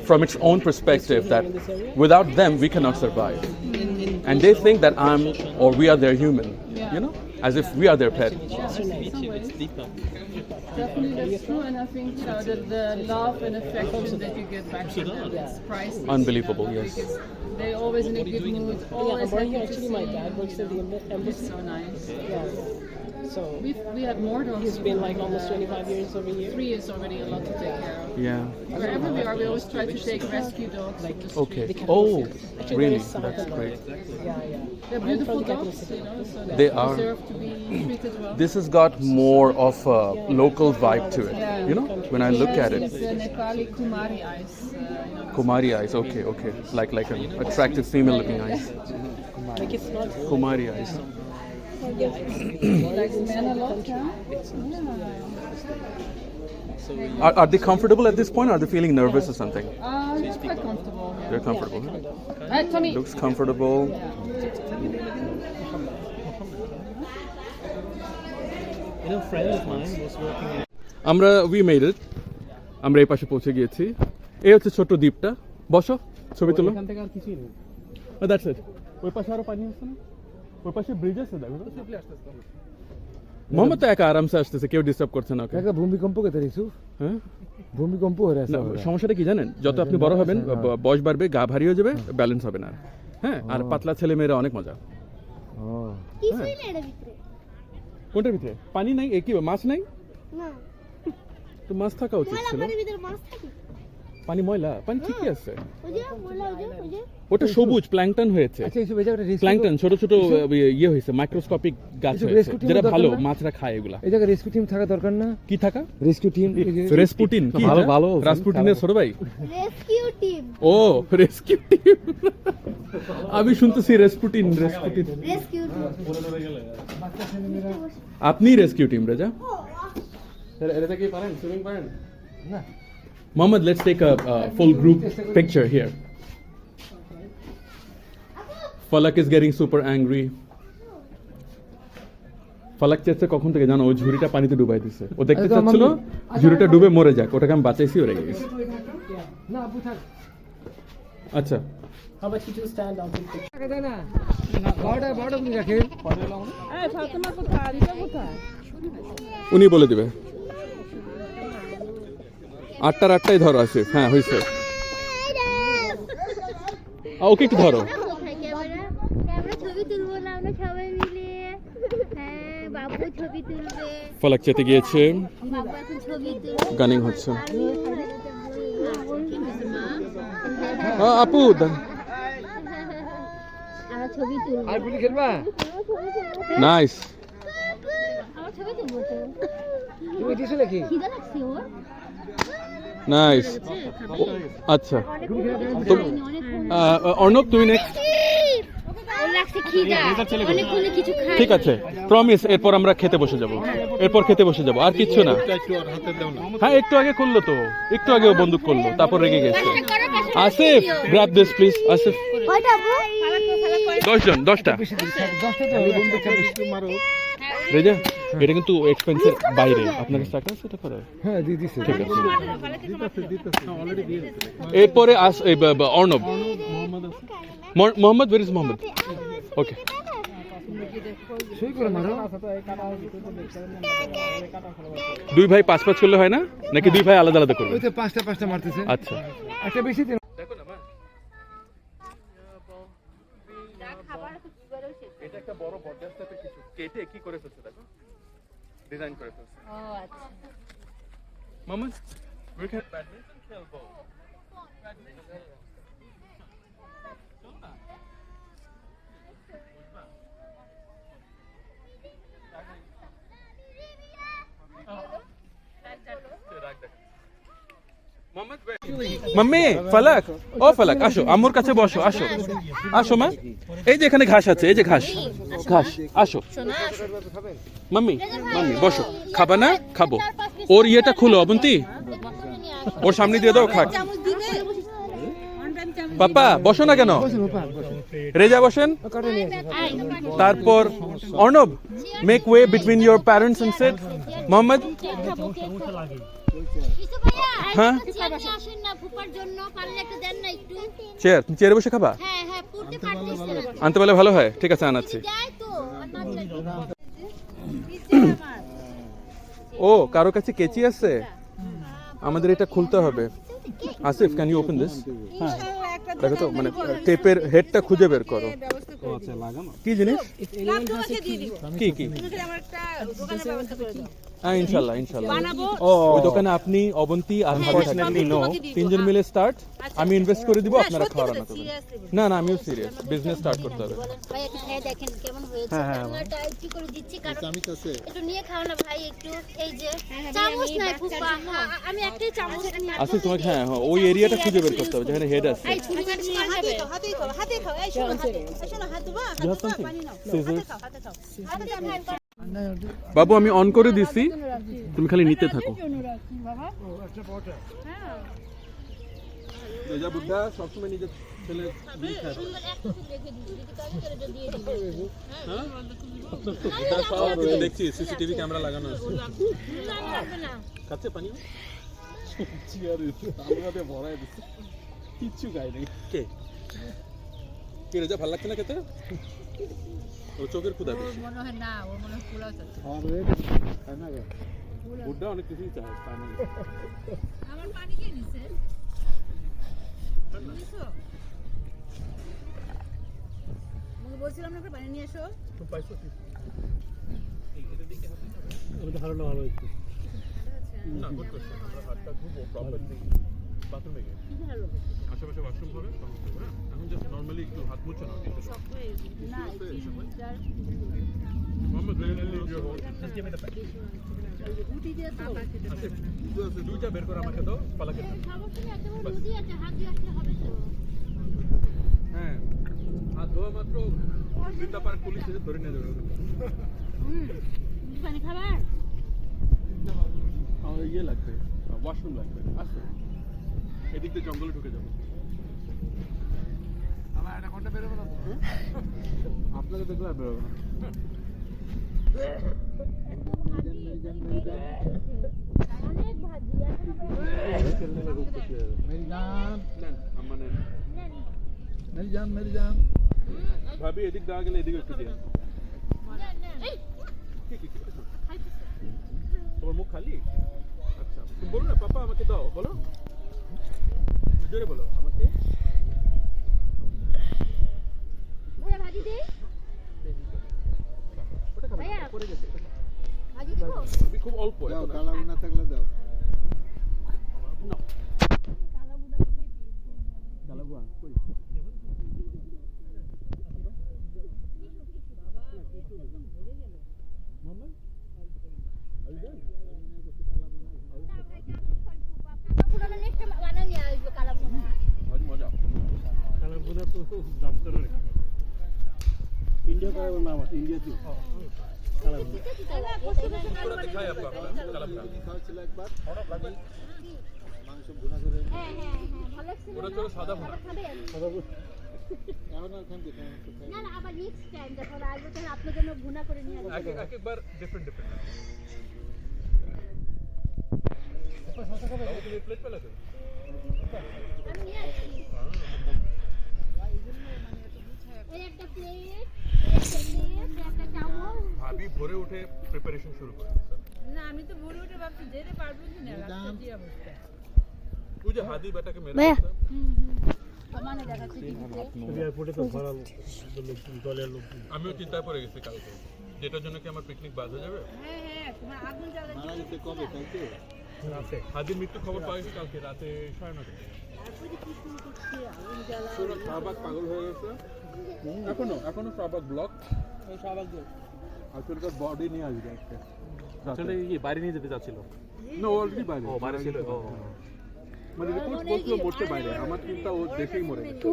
from its own perspective that without them we cannot survive. And they think that I'm or we are their human, you know, as if we are their pet. Yeah, in some ways. Definitely that's true, and I think the love and affection that you get back from them is priceless. Unbelievable, you know, yes. because they're always in a good mood, Yeah, always I'm born happy here. to Actually, see my you, dad works in the It's embassy. so nice. Yeah. So We have more dogs. he's been like almost 25 years over here. 3 is already a lot to take care of. Yeah. Wherever we are, we always try to take rescue dogs. Okay. The capital Oh, city. Actually, really? there is That's something great. Yeah, yeah. They're I'm beautiful from the capital dogs, city. you know, so They they are. deserve to be treated well. This has got more of a local vibe to it. Yeah. You know, when I look at it. It's Nepali Kumari eyes. Kumari eyes, okay, okay. Like an attractive female looking eyes. Like it's not. Kumari eyes. Like men a lot, yeah? So we Are they comfortable at this point, or are they feeling nervous or something? It's quite comfortable. Yeah. They're comfortable. Huh? Tommy. Looks comfortable. you know, a friend of mine was working in আমরা we made it, আমরা এই পাশে পৌঁছে গিয়েছি। এই হচ্ছে ছোট্ট দ্বীপটা। বসো, ছবি তুলো। এখান থেকে আর কিছুই নেই। That's it. ওই পাশে আরো পানি আছে না? ওই পাশে ব্রিজ আছে, দেখো। মোহাম্মদ তো একা আরামসে আসতেছে, কেউ ডিস্টার্ব করছে না ওকে। একটা ভূমিকম্প কেটে দিছু হ্যাঁ, ভূমিকম্প হয়ে আছে না, সমস্যাটা কি জানেন, যত আপনি বড় হবেন বয়স বাড়বে, গা ভারী হয়ে যাবে, ব্যালেন্স হবে না। হ্যাঁ, আর পাতলা ছেলে মেয়েরা অনেক মজা। কিছুই নেই এর ভিতরে কোনটার ভিতরে পানি নাই? এ কি মাছ নাই? না তো মাছ থাকা উচিত ময়লা ছিল। পানির ভিতরে মাছ থাকে পানি ময়লা? পানি ঠিকই আছে। ওই যে ময়লা ওই যে ওটা সবুজ প্ল্যাঙ্কটন হয়েছে। আচ্ছা এইসব এই জায়গাটা প্ল্যাঙ্কটন ছোট ছোট ইয়ে হয়েছে, মাইক্রোস্কোপিক গাছ এসব হয়েছে, rescue team যেটা দরকার ভালো, না? মাছরা খায় এগুলা। এই জায়গায় রেস্কিউ টিম থাকা দরকার না? কি থাকা? রেস্কিউ টিম রেসপুটিন কি? ভালো, এটা? ভালো। রাসপুটিনের ছোট ভাই? রেস্কিউ টিম ও, রেস্কিউ টিম। আমি শুনতেছি রেসপুটিন। রেস্কিউ আপনি রেস্কিউ টিম রেজা? এটা কি পারেন? সুইমিং পারেন? না। Mohammed, let's take a full group picture here. Falak is getting super angry. ফালাক চেয়েছে কখন থেকে জানো, ওই ঝুড়িটা পানিতে ডুবাই দিছে। ও দেখতে চাচ্ছিল ঝুড়িটা ডুবে মরে যাক, ওটাকে আমি বাঁচাইছি, ওরে গেছে। না আপু থাক। আচ্ছা, How about you two stand? I'll take pictures. টাকা দেয় না। বারোটা আপনি রাখেন। উনি বলে দিবে। 8টার 8টাই ধরো আসিফ। হ্যাঁ, হয়েছে। ওকে একটু ধরো। ক্যামেরা ছবি তুলবো না আমরা সবাই মিলে? হ্যাঁ, বাবু ছবি তুলবে। ফালাক চেতে গিয়েছে, বাবু এখন ছবি তুলবে। গানিং হচ্ছে। আপু আমরা ছবি তুলবো। আর গুলি খেলবা? নাইস। আমরা ছবি তুলবো তো। তুমি দিছো নাকি? খিদে লাগছে ওর? নাইস। আচ্ছা, তো অনেক অর্ণব তুই নেক্সট। ওর লাগছে খিদা, অনেকক্ষণে কিছু খাই। ঠিক আছে, প্রমিস। এরপর আমরা খেতে বসে যাব, এরপর খেতে বসে যাব, আর কিচ্ছু না। হ্যাঁ, একটু আগে করলো তো, একটু আগেও বন্দুক করলো, তারপর রেগে গেছে। Asif, grab this please. Asif, কয়টা আপু? 10 জন, 10টা। 10টা তো বন্ধুকে বেশি মারো। রেজা, এটা কিন্তু এক্সপেন্সের বাইরে। আপনার কাছে টাকা আছে এটা করার? হ্যাঁ দিয়ে দিছে। ঠিক আছে। এরপরে অর্ণব। Mohammad, where is Mohammad? ওকে, সই করে মারো। 2 ভাই 5-5 করলে হয় না নাকি 2 ভাই আলাদা আলাদা করবে? ওই তো পাঁচটা মারতেছে। আচ্ছা, একটা বেশি দিন। দেখো না মা, এটা একটা বড় বটগাছ টাইপের কিছু কেটে কি করে ফেলছে, দেখো ডিজাইন করে ফেলছে। ও আচ্ছা। মোহাম্মদ, we can badminton খেলবো। মাম্মি, ফালাক, ও ফালাক আসো, আম্মুর কাছে বসো, আসো আসো মা। এই যে এখানে ঘাস আছে, এই যে ঘাস, আসো মাম্মি, মাম্মি বসো। খাবা না? খাবো। ওর ইয়েটা খুলো অবন্তী, ওর সামনে দিয়ে দাও, খাক। পাপা বসো না কেন? রেজা বসেন। তারপর Arnab, make way between your parents and sit. Mohammad, হ্যাঁ আসেন না ফুপার জন্য, পারলে একটা দেন না একটু। চেয়ার, তুমি চেয়ারে বসে খাবা? হ্যাঁ হ্যাঁ, পড়তে পারতেছে না। আনতে পারলে ভালো হয়। ঠিক আছে, আনাচ্ছি। যায় তো ও, কারো কাছে কেচি আছে? আমাদের এটা খুলতে হবে। Asif, can you open this? দেখো তো, মানে টেপের হেডটা খুঁজে বের করো। কি জিনিস? কি কি? হ্যাঁ, ইনশাল্লাহ ইনশাল্লাহ। ওই দোকানে আপনি, অবন্তী আর আনফরচুনেটলি নো, 3 জন মিলে স্টার্ট। আমি ইনভেস্ট করে দিব, আপনারা খাওয়া রান্না করবেন। না না, আমিও সিরিয়াস, বিজনেস স্টার্ট করতে হবে। ভাই একটু খেয়ে দেখেন কেমন হয়েছে। আমরা একটু করে দিচ্ছি, কারণ একটু নিয়ে খাও না ভাই একটু। এই যে চামচ নাই ফুপা, আমি একটাই চামচ নিয়ে আসিফ, তোমাকে হ্যাঁ হ্যাঁ হ্যাঁ ওই এরিয়াটা খুঁজে বের করতে হবে যেখানে হেড আছে এই ছুরি কাটি নিয়ে যাবে হাতে খাও এই শোনো হাত ধোবা পানি নাও হাতে খাও বাবু আমি অন করে দিছি তুমি খালি নিতে থাকো রেজা বুদ্ধা সবসময় নিজের ছেলে বিল খায় সুন্দর একটা ছুরি রেখে দিই যদি কাজ করে দিয়ে দিই হ্যাঁ দেখছি সিসিটিভি ক্যামেরা লাগানো আছে লাগবে না খাচ্ছে পানি চিয়ার আমরাতে ভরাই দিচ্ছে কিচ্ছু খাই নাই কে কে রেজা ভালো লাগছে না খেতে ও চোখের ক্ষুধা বেশি মনে হয় না ওর মনে হয় পোলাও চাচ্ছে বুদ্ধা অনেক কিছুই চায় পানি আমার পানি কে নিছে নিছো মুই বলছিলাম না পানি নিয়ে এসো ওটা ভালো না ভালো হয়েছে না গুড কোশ্চেন হাতটা ধুবো প্রপারলি বাথরুমে গিয়ে আশেপাশে ওয়াশরুম করে হ্যাঁ এখন জাস্ট নরমালি একটু হাত মুছে নাও না মোহাম্মদ রেগুলারলি ইউ হোল গুটি দিয়ে তো দুইটা বের করে আমাকে দাও পালাকে সমস্যা নেই একটা রুটি আছে হাত দিয়ে আসলে হবে তো হ্যাঁ হাত ধোয়া মাত্র বৃন্দা পার্ক পুলিশ এসে ধরে নিয়ে যাবে পানি খাবার আমার ইয়ে লাগবে ওয়াশরুম লাগবে আসো এদিক দিয়ে জঙ্গলে ঢুকে যাবো আমার একটা ঘন্টা বেরোবো না আপনাকে দেখলে আর বেরোবে না অনেক ভাজি मेरी जान মানে मेरी जान ভাবি এদিক দেওয়া গেলে এদিকে একটু দিয়ে তোমার মুখ খালি আচ্ছা তুমি বলো না পাপা আমাকে দাও বলো জোরে বলো আমাকে ভাজি দে ওটা খাবে ভাইয়া। পড়ে গেছে ভাজি দিব আমি খুব অল্প দাও এখন কালা না থাকলে দাও না কালা বুড়া কোথায় পেয়েছি কালাবুয়া কই কালা নেক্সট বানাই নিয়ে আসবো কালা বুড়া মজা কালার বোধা তো দাম করে রেখে ইন্ডিয়া का नाम है इंडिया थी কালার थोड़ा दिखाए आपका कालाबुआ খাওয়াচ্ছিল একবার মাংস ভুনা করে হ্যাঁ হ্যাঁ হ্যাঁ ভালো ছিল ওটা ছিল সাদা ভুনা খাবেন এখন আর খান দিতে না না আবার নেক্সট টাইম যখন আসবো তখন আপনার জন্য ভুনা করে নিয়ে আসবো এক একবার ডিফারেন্ট ডিফারেন্ট তুমি প্লেট পেলে তো আমি নিয়ে আসছি এই একটা প্লেট একটা চামচ ভাবি ভোরে উঠে প্রিপারেশন শুরু করে না আমি তো ভোরে উঠে ভাবছি যেতে পারবো কি না রাস্তা দিয়ে অবস্থা তুই যে হাদি বেটাকে মেরে মানে দেখাচ্ছি টিভিতে এয়ারপোর্টে তো ভরা লোক দলের লোক আমিও চিন্তায় পড়ে গেছি কালকে যেটার জন্য কি আমার পিকনিক বাদ হয়ে যাবে হ্যাঁ হ্যাঁ তোমার আগুন জ্বালাচ্ছি মারা গেছে কবে কালকে রাতে হাদির মৃত্যু খবর পাওয়া গেছে কালকে রাতে 9:30 তারপরে কি শুরু করছি আগুন জ্বালা পুরো শাহবাগ পাগল হয়ে গেছে এখনো শাহবাগ ব্লক আর তোর বডি নিয়ে আসবে আজকে আসলে কি বাইরে নিয়ে যেতে চাচ্ছিল না অলরেডি বাইরে ও বাইরে ছিল ও মানে রিপোর্ট বলছিল মরতে বাইরে আমার চিন্তা ও দেশেই মরে গেছে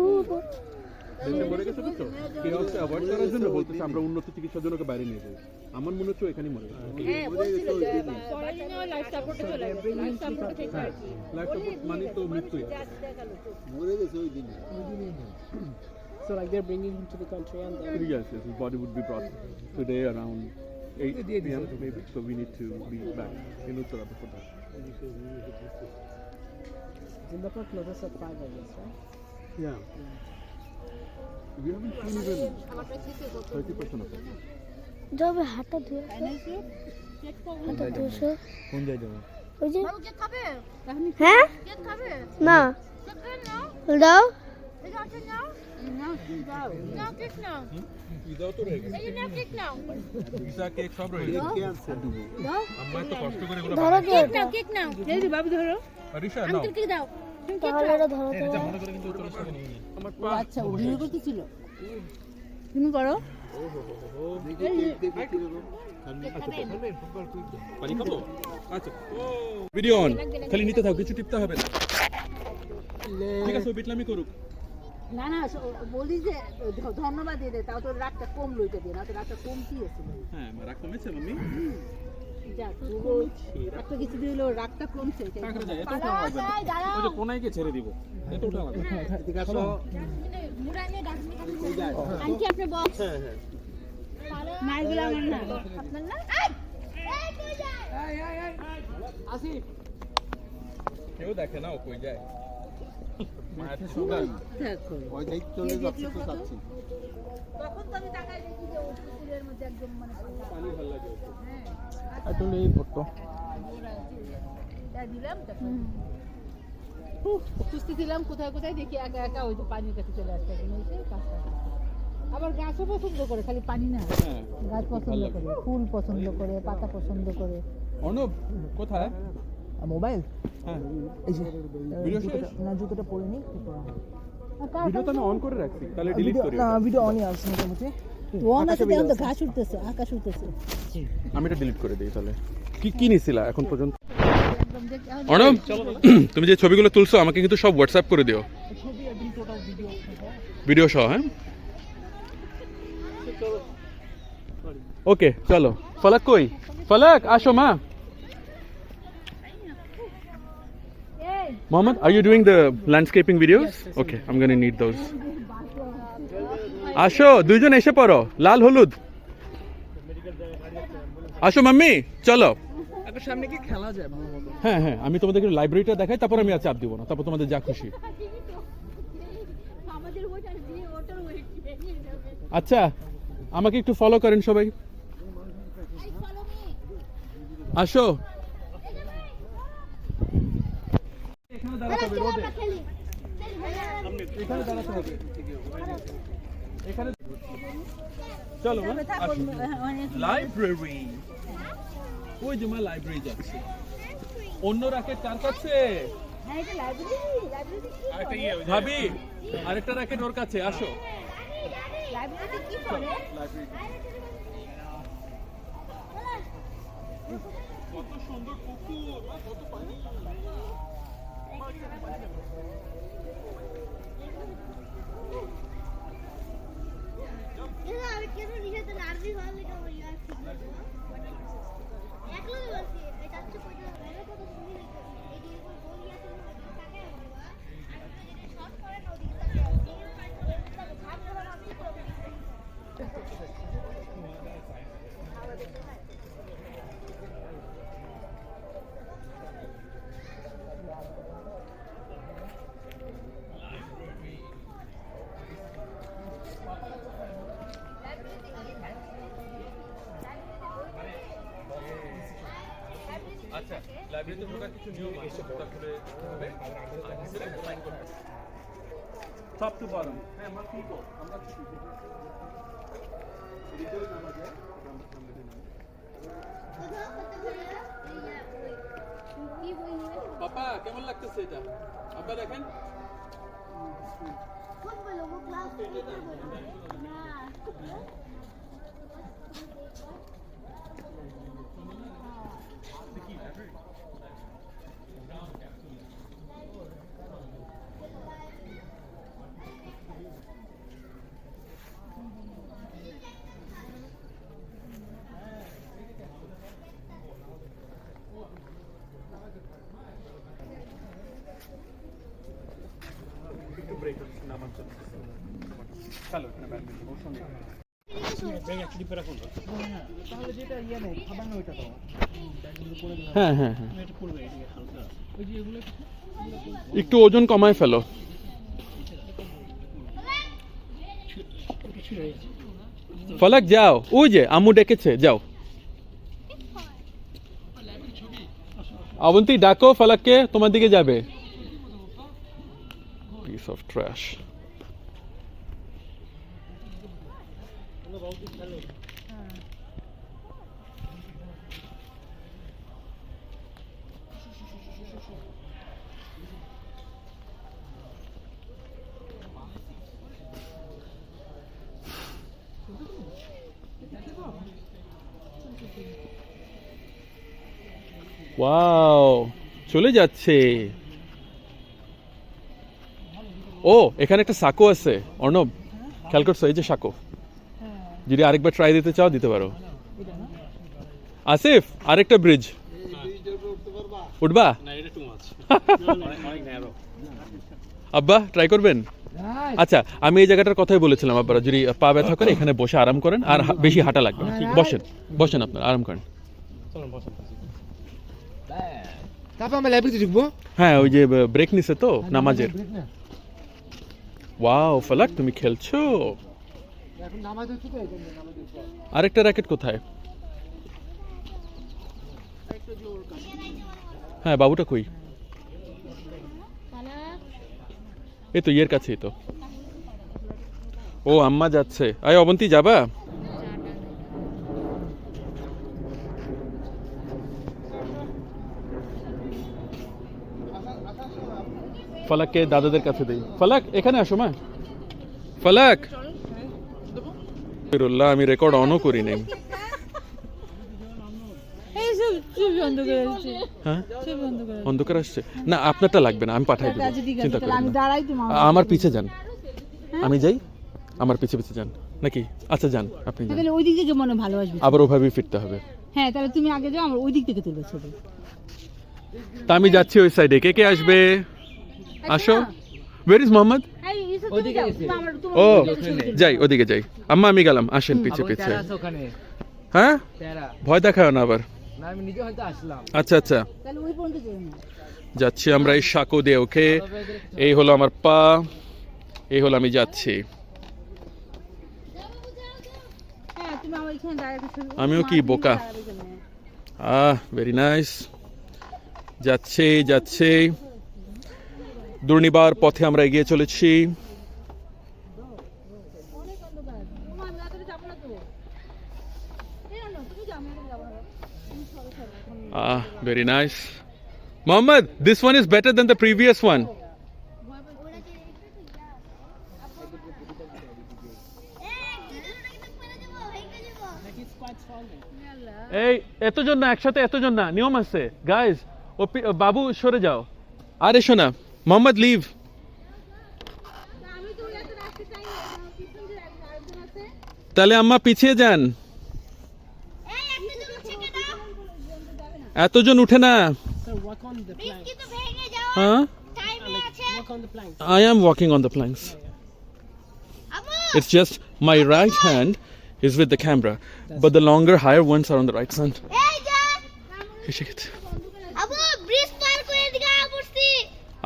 দেশে মরে গেছে বুঝছো কে হচ্ছে অ্যাভয়েড করার জন্য বলতেছে আমরা উন্নত চিকিৎসার জন্য ওকে বাইরে নিয়ে যাই আমার মনে হচ্ছে ও এখানেই মরে গেছে হ্যাঁ বলছিল যে পরের দিনে লাইফ সাপোর্টে চলে যাবে লাইফ সাপোর্টে থেকে আর কি লাইফ সাপোর্ট মানে তো মৃত্যুই দেখালো তো মরে গেছে ওই দিনে So like they're bringing him to the country and then Yes, his body would be brought today around 8 p.m. maybe. So we need to be back in Uttara before that. Zindapur closes at 5 I guess, right? Yeah. We haven't seen even 30% of it. যাবে হাতটা ধুয়ে হাতটা ধুয়ে কোন জায়গায় যাবো ওই যে বাবু কেক খাবে হ্যাঁ কেক খাবে না কেক খাবে নাও দাও এই যে আছে নাও নাও নাও কেক নাও Pizza তো রয়ে গেছে এই যে নাও কেক নাও পিজা কেক সব রয়ে গেছে কে আনছে দাও আম্মা তো কষ্ট করে এগুলো ধরো কেক নাও এই যে বাবু ধরো আরিশা নাও আঙ্কেল কেক দাও তাহলে এটা ধরো তো মনে করে কিন্তু তোর সাথে নিয়ে আমার পা আচ্ছা ও ভিডিও করতেছিল তুমি করো দেখি কেক দেখি কিরকম পানি খাবো আচ্ছা ভিডিও অন খালি নিতে থাও কিছু টিপতে হবে না ঠিক আছে ও বিটলামি করুক। না না বলি যে ধন্যবাদ দিয়ে দে, তাও তোর রাগটা কম লইতে দিয়ে না, তো রাগটা কম কি আছিল। হ্যাঁ রাগ কমেছে মাম্মি। যাক একটা কিছু দিল, রাগটা কমছে। কাকরে যায় এত উঠা লাগবে না। ওই যে কোনায় গিয়ে ছেড়ে দিব, এত উঠা লাগবে না। ঠিক আছে আন্টি আপনার বক্স মারগুলো আমার না, আপনার না আসিফ কেউ দেখে না ও কই যায়। মায়াতে দেখো ওই যাই চলে যাচ্ছে তো যাচ্ছে তখন তো আমি টাকায় দেখি যে ও পুকুরের মধ্যে একদম মানে পানি ভালো লাগে। আসলে এই ফটো তাই দিলাম তখন সুস্থ ছিলাম, কোথায় কোথায় দেখি একা একা ওই যে পানির কাছে চলে আসতে কাজটা। আবার গাছও পছন্দ করে, খালি পানি না, হ্যাঁ গাছ পছন্দ করে, ফুল পছন্দ করে, পাতা পছন্দ করে। অর্ণব কোথায়? মোবাইল হ্যাঁ এই যে ভিডিও শেষ? না জুতোটা পরে নি ভিডিও তো আমি অন করে রাখছি, তাহলে ডিলিট করি। না ভিডিও অনই আছে মোটামুটি ওয়ান আছে, দেখুন তো ঘাস উঠতেছে, আকাশ উঠতেছে আমি এটা ডিলিট করে দিই তাহলে। কি কি নিছিলা এখন পর্যন্ত? একদম দেখ। অর্ণব তুমি যে ছবিগুলো তুলছো আমাকে কিন্তু সব হোয়াটসঅ্যাপ করে দিও, ভিডিও সহ। হ্যাঁ ওকে চলো। ফলক কই? ফলক আসো মা। Mohammed, are you doing the landscaping videos? Okay, I'm going to need those. আসো দুইজন এসে পড়ো, লাল হলুদ। আসো মাম্মি চলো। এখন সামনে কি খেলা যায় ভালো মতো? হ্যাঁ হ্যাঁ আমি তোমাদেরকে লাইব্রেরিটা দেখাই, তারপর আমি আর চাপ দিব না, তারপর তোমাদের যা খুশি। আমাদের ওটা দিয়ে ওটার ওয়েট বেরিয়ে যাবে। আচ্ছা আমাকে একটু ফলো করেন সবাই, আসো। এখানে দাঁড়াতে হবে রোদে, এখানে দাঁড়াতে হবে, এখানে চলো মা আসো। লাইব্রেরি ওই যে মা লাইব্রেরি যাচ্ছে। অন্য রাকেট কার কাছে? হ্যাঁ এটা লাইব্রেরি ভাবি আরেকটা রাকেট ওর কাছে, আসো। লাইব্রেরিতে কি করে? কত সুন্দর পুকুর, কত পানি। আমি কেন নিষেধ আরবি ভালো লেখা বলি আর একলো বলছি এটা হচ্ছে কইটা ভালো কথা শুনি লিখো এই যে বলি আছে তাকে বলবা আর যদি শর্ট করে না ওদিকে তাকে ভাগ করে আপনি করবেন। আচ্ছা লাইব্রেরিতে ঢোকার কিছু নিয়ম আছে, ওটা করে হবে আর ভিতরে সাইন করতে হবে টপ টু বটম। হ্যাঁ আমরা কি করব, আমরা কি করব ভিতরে নামা যায়, আমরা সামনে দিন। কোথাও করতে পারি না কি বই নিয়ে পাপা কেমন লাগতেছে এটা? আপনি দেখেন খুব ভালো ও ক্লাস টিচার বলে না একটু ব্রেক হচ্ছে নামার জন্য। চলো এখানে ব্যাডমিন্টন ওর সঙ্গে তাহলে যেটা ইয়ে নেই খাবার না ওইটা দাও। হ্যাঁ হ্যাঁ হ্যাঁ একটু ওজন কমায় ফেলো। ফলক যাও, ওই যে আম্মু ডেকেছে, যাও। অবন্তী ডাকো ফলককে, তোমার দিকে যাবে। Piece of trash. ওয়াও চলে যাচ্ছে। ও এখানে একটা সাকো আছে অর্ণব, খেয়াল করছো? এই যে সাকো, যদি আরেকবার ট্রাই দিতে চাও দিতে পারো। আসিফ আরেকটা ব্রিজ উঠবা? না এটা টু মাছ অনেক ন্যারো। আব্বা ট্রাই করবেন? আচ্ছা আমি এই জায়গাটার কথাই বলেছিলাম, আব্বারা যদি পা ব্যথা করে এখানে বসে আরাম করেন, আর বেশি হাঁটা লাগবে না। বসেন বসেন, আপনার আরাম করেন। চলুন বসেন। তারপর আমরা লাইব্রেরিতে ঢুকবো। হ্যাঁ ওই যে ব্রেক নিছে তো নামাজের। ওয়াও ফালাক তুমি খেলছো? এখন নামাজ হচ্ছে তো, এই জন্য নামাজ হচ্ছে। আরেকটা র্যাকেট কোথায়? হ্যাঁ বাবুটা কই? এই তো ইয়ের কাছেই তো। ও আম্মা যাচ্ছে। আয় অবন্তী যাবা? ফালাককে দাদাদের কাছে দেই। ফালাক এখানে আসো মা। ফালাক ফিরুল্লাহ, আমি রেকর্ড অনও করি নাই। এই সব ছবি বন্ধ করে দিচ্ছে। হ্যাঁ ছবি বন্ধ করে অন্ধকার আসছে না, আপনারটা লাগবে না, আমি পাঠাই দেবো, আচ্ছা, ঠিক আছে, চিন্তা তাহলে করবেন আমি না। দাঁড়াই তো মামা। আমার পিছে যান, আমি যাই, আমার পিছে পিছে যান নাকি? আচ্ছা যান, আপনি যান। তাহলে ওই দিক থেকে মনে ভালো আসবে। আবার ওভাবেই ফিরতে হবে। হ্যাঁ তাহলে তুমি আগে যাও, আমরা ওই দিক থেকে তুলবো ছবি। তা আমি যাচ্ছি ওই সাইডে। কে কে আসবে? আসো। ওয়ের ইজ মোহাম্মদ? এই ইসে তুমি যাও, তুমি আমার ও যাই, ওদিকে যাই। আম্মা আমি গেলাম, আসেন পিছে পিছে। তেরা আছে ওখানে, হ্যাঁ তেরা। ভয় দেখাও না আবার। না আমি নিজে হয়তো আসলাম। আচ্ছা আচ্ছা তাহলে ওই পর্যন্ত যাও না। যাচ্ছি আমরা এই সাঁকো দিয়ে। ওকে এই হলো আমার পা, এই হলো আমি যাচ্ছি। হ্যাঁ তুমি আমার এখানে দাঁড়ায় ছবি। আমিও কি বোকা? Very nice. যাচ্ছে যাচ্ছে, দুর্নিবার পথে আমরা এগিয়ে চলেছি। অনেক অন্ধকার। তোমার না করে যাবো না তো। এই না তুমি যাও, আমি এখন যাবো না। তুমি সরো সরো। Very nice. Mohammed, this one is better than the previous one. এই এতজন না একসাথে, এতজন না, নিয়ম আছে গাইজ। ও বাবু সরে যাও। আরে শোনা মোহাম্মদ লিভ। আমি তো ওই এত রাস্তা চাই না, পিছন দিয়ে আরেকজন আছে। তাহলে আম্মা পিছিয়ে যান, এতজন উঠে না। হ্যাঁ I am walking on the planks. It's just my right hand is with the camera, but the longer, higher ones are on the right side. এসে গেছে।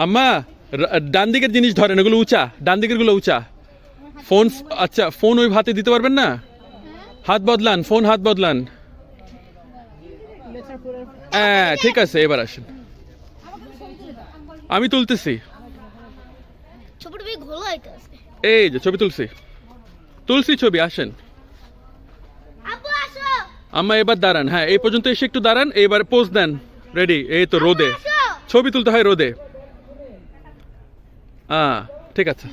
আম্মা ডান দিকের জিনিস ধরেন, ওগুলো উঁচা, ডান দিকের গুলো উঁচা। ফোন, আচ্ছা ফোন ওই হাতে দিতে পারবেন না? হাত বদলান, ফোন হাত বদলান। হ্যাঁ ঠিক আছে, এবার আসেন। আমি তুলতেছি, এই যে ছবি তুলছি, তুলছি ছবি, আসেন। আম্মা এবার দাঁড়ান, হ্যাঁ এই পর্যন্ত এসে একটু দাঁড়ান, এবার পোজ দেন। রেডি? এই তো রোদে ছবি তুলতে হয়, রোদে। ঠিক আছে।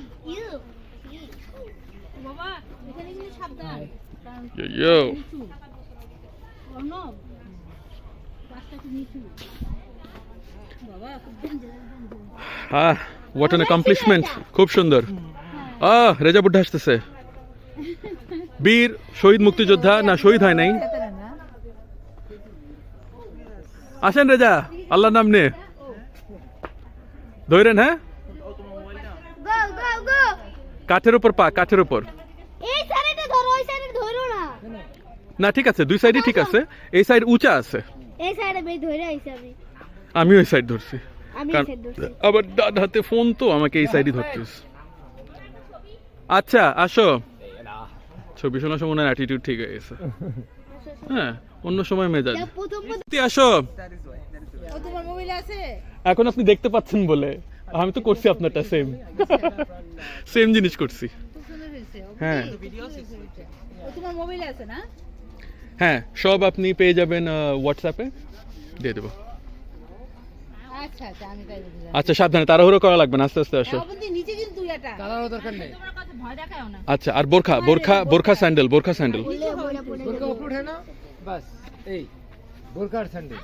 বাবা এখানে কিন্তু সাবধান, কারণ Yo. নিচু। অর্ণব রাস্তা খুব নিচু। বাবা খুব ডেঞ্জারাস। What an accomplishment. খুব সুন্দর। রেজা বুদ্ধা আসতেছে। বীর শহীদ মুক্তিযোদ্ধা, না শহীদ হয় নাই। আসেন রেজা, আল্লাহর নাম নে ধরেন। হ্যাঁ কাঠের উপর পা, কাঠের উপর। না ঠিক আছে, দুই সাইডই ঠিক আছে, এই সাইড উঁচা আছে। আমি ওই সাইড ধরছি, কারণ আবার ডান হাতে ফোন তো, আমাকে এই সাইডই ধরতে হচ্ছে। আচ্ছা আসো। ছবি শোনার সময় অ্যাটিটিউড ঠিক হয়ে গেছে। হ্যাঁ অন্য সময় মেজাজ। আসো। তোমার মোবাইল আছে? এখন আপনি দেখতে পাচ্ছেন বলে, আমি তো করছি আপনারটা সেম সেম জিনিস করছি। হ্যাঁ তোমার মোবাইল আছে না? হ্যাঁ সব আপনি পেয়ে যাবেন হোয়াটসঅ্যাপে, দিয়ে দেবো। আচ্ছা আচ্ছা আমি তাই বুঝলাম। আচ্ছা সাবধানে, তাড়াহুড়ো করা লাগবে না, আস্তে আস্তে আসো। অবন্তি নিচে কিন্তু এটা দাঁড়ানোর দরকার নেই। তোমার কাছে ভয় দেখাও না। আচ্ছা আর বোরখা, বোরখা বোরখা স্যান্ডেল, বোরখা স্যান্ডেল। বোরকা উপর উঠে না, বাস এই বোরকার স্যান্ডেল।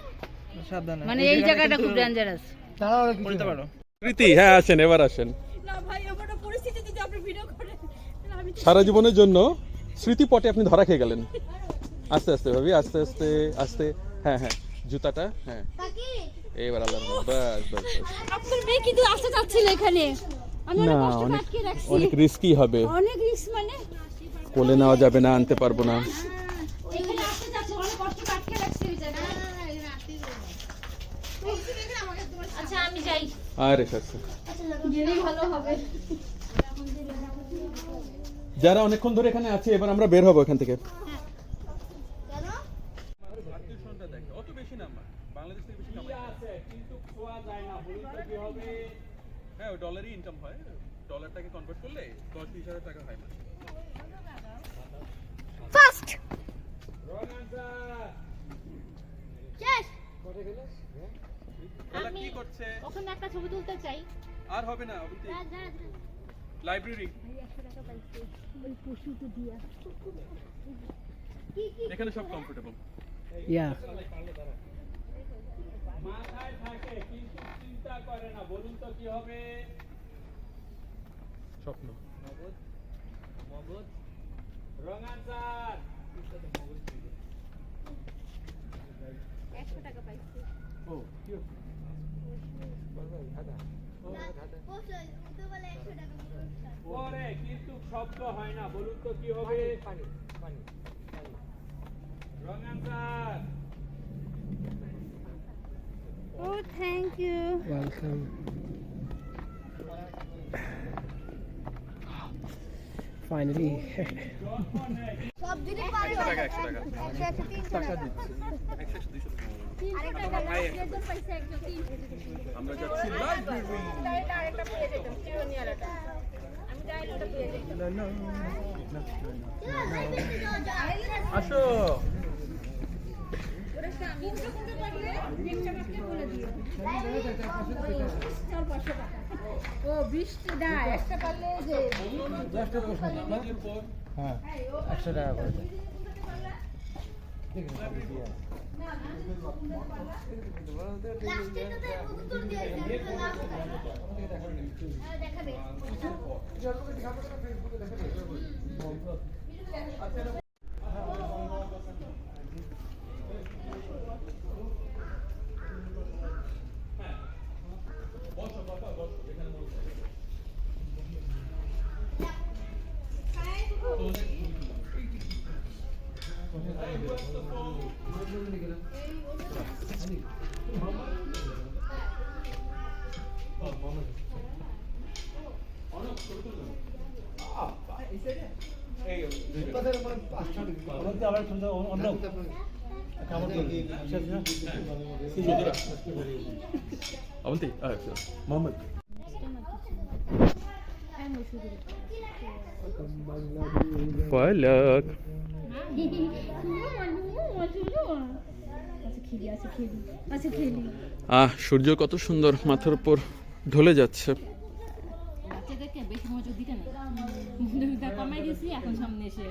সাবধানে, মানে এই জায়গাটা খুব ডেঞ্জারাস। দাঁড়াও কিছু বলতে পারো। প্রীতি হ্যাঁ আসেন, এবার আসেন। না ভাই ওটা সারা জীবনের জন্য স্মৃতিপটে আপনি ধরা খেয়ে গেলেন। আস্তে আস্তে ভাবি, আস্তে আস্তে আস্তে। হ্যাঁ হ্যাঁ, জুতাটা, হ্যাঁ এবার আল্লাহ, বাস বাস বাস। আপনার মেয়ে কিন্তু আসতে চাচ্ছিল এখানে, আমি না, অনেক কষ্ট অনেক আটকে রাখছি। অনেক রিস্কি হবে, অনেক রিস্ক মানে কোলে নেওয়া যাবে না, আনতে পারবো না। এখানে আসতে চাচ্ছি, অনেক কষ্ট আটকে রাখছি ওই জায়গায়। আচ্ছা আমি যাই, আরে আচ্ছা, গেলেই ভালো হবে। যারা অনেকক্ষণ ধরে এখানে আছে, এবার আমরা বের হবো এখান থেকে। অত বেশি না, বাংলাদেশ থেকে বেশি কামাই আছে, কিন্তু খোয়া যায় না। বলুন তো কি হবে? হ্যাঁ, ওই ডলারই ইনকাম হয়, ডলারটাকে কনভার্ট করলে 10-20 হাজার টাকা হয় না। ফার্স্ট কি করছে? ওখানে একটা ছবি তুলতে চাই। আর হবে না, লাইব্রেরি ওই পশুতে দিয়া এখানে সব কমফোর্টেবল। Yeah. মাথায় থাকে কিন্তু চিন্তা করে না। বলুন তো কি হবে? স্বপ্ন। মগজ মগজ রং আনসার। 100 টাকা পাইছি। ও কি হচ্ছে? ওরে কিন্তু শব্দ হয় না। বলুন তো কি হবে? পানি পানি রং আনসার। ও থ্যাংক ইউ। Welcome. Finally. সব যদি পারো 100 টাকা 100 টাকা 100 300 টাকা 100 200 আরেকটা টাকা একজন পয়সা একজন 300 আমরা যাচ্ছি লাইব্রেরি। তাহলে আরেকটা পেয়ে যেতাম, চিরনিয়ালাটা। আমি যাই ওটা পেয়ে যেতাম। আসো। ওরা আমি কোনটা পারলে নেক্সট আমাকে বলে দিও। 500 টাকা। ও 20 টা একটা পারলে যে 10টা প্রশ্ন হ্যাঁ 100 টাকা করে দেয়। লাস্টে তো উত্তর দিয়েছে দেখাবে আবার অন্য অবন্তি, আচ্ছা মোহাম্মদ। পালক। সূর্য কত সুন্দর মাথার উপর ঢলে যাচ্ছে। বাচ্চাদেরকে বেশি মনোযোগ দিতে না, কমাই দিয়েছি, এখন সামনে এসে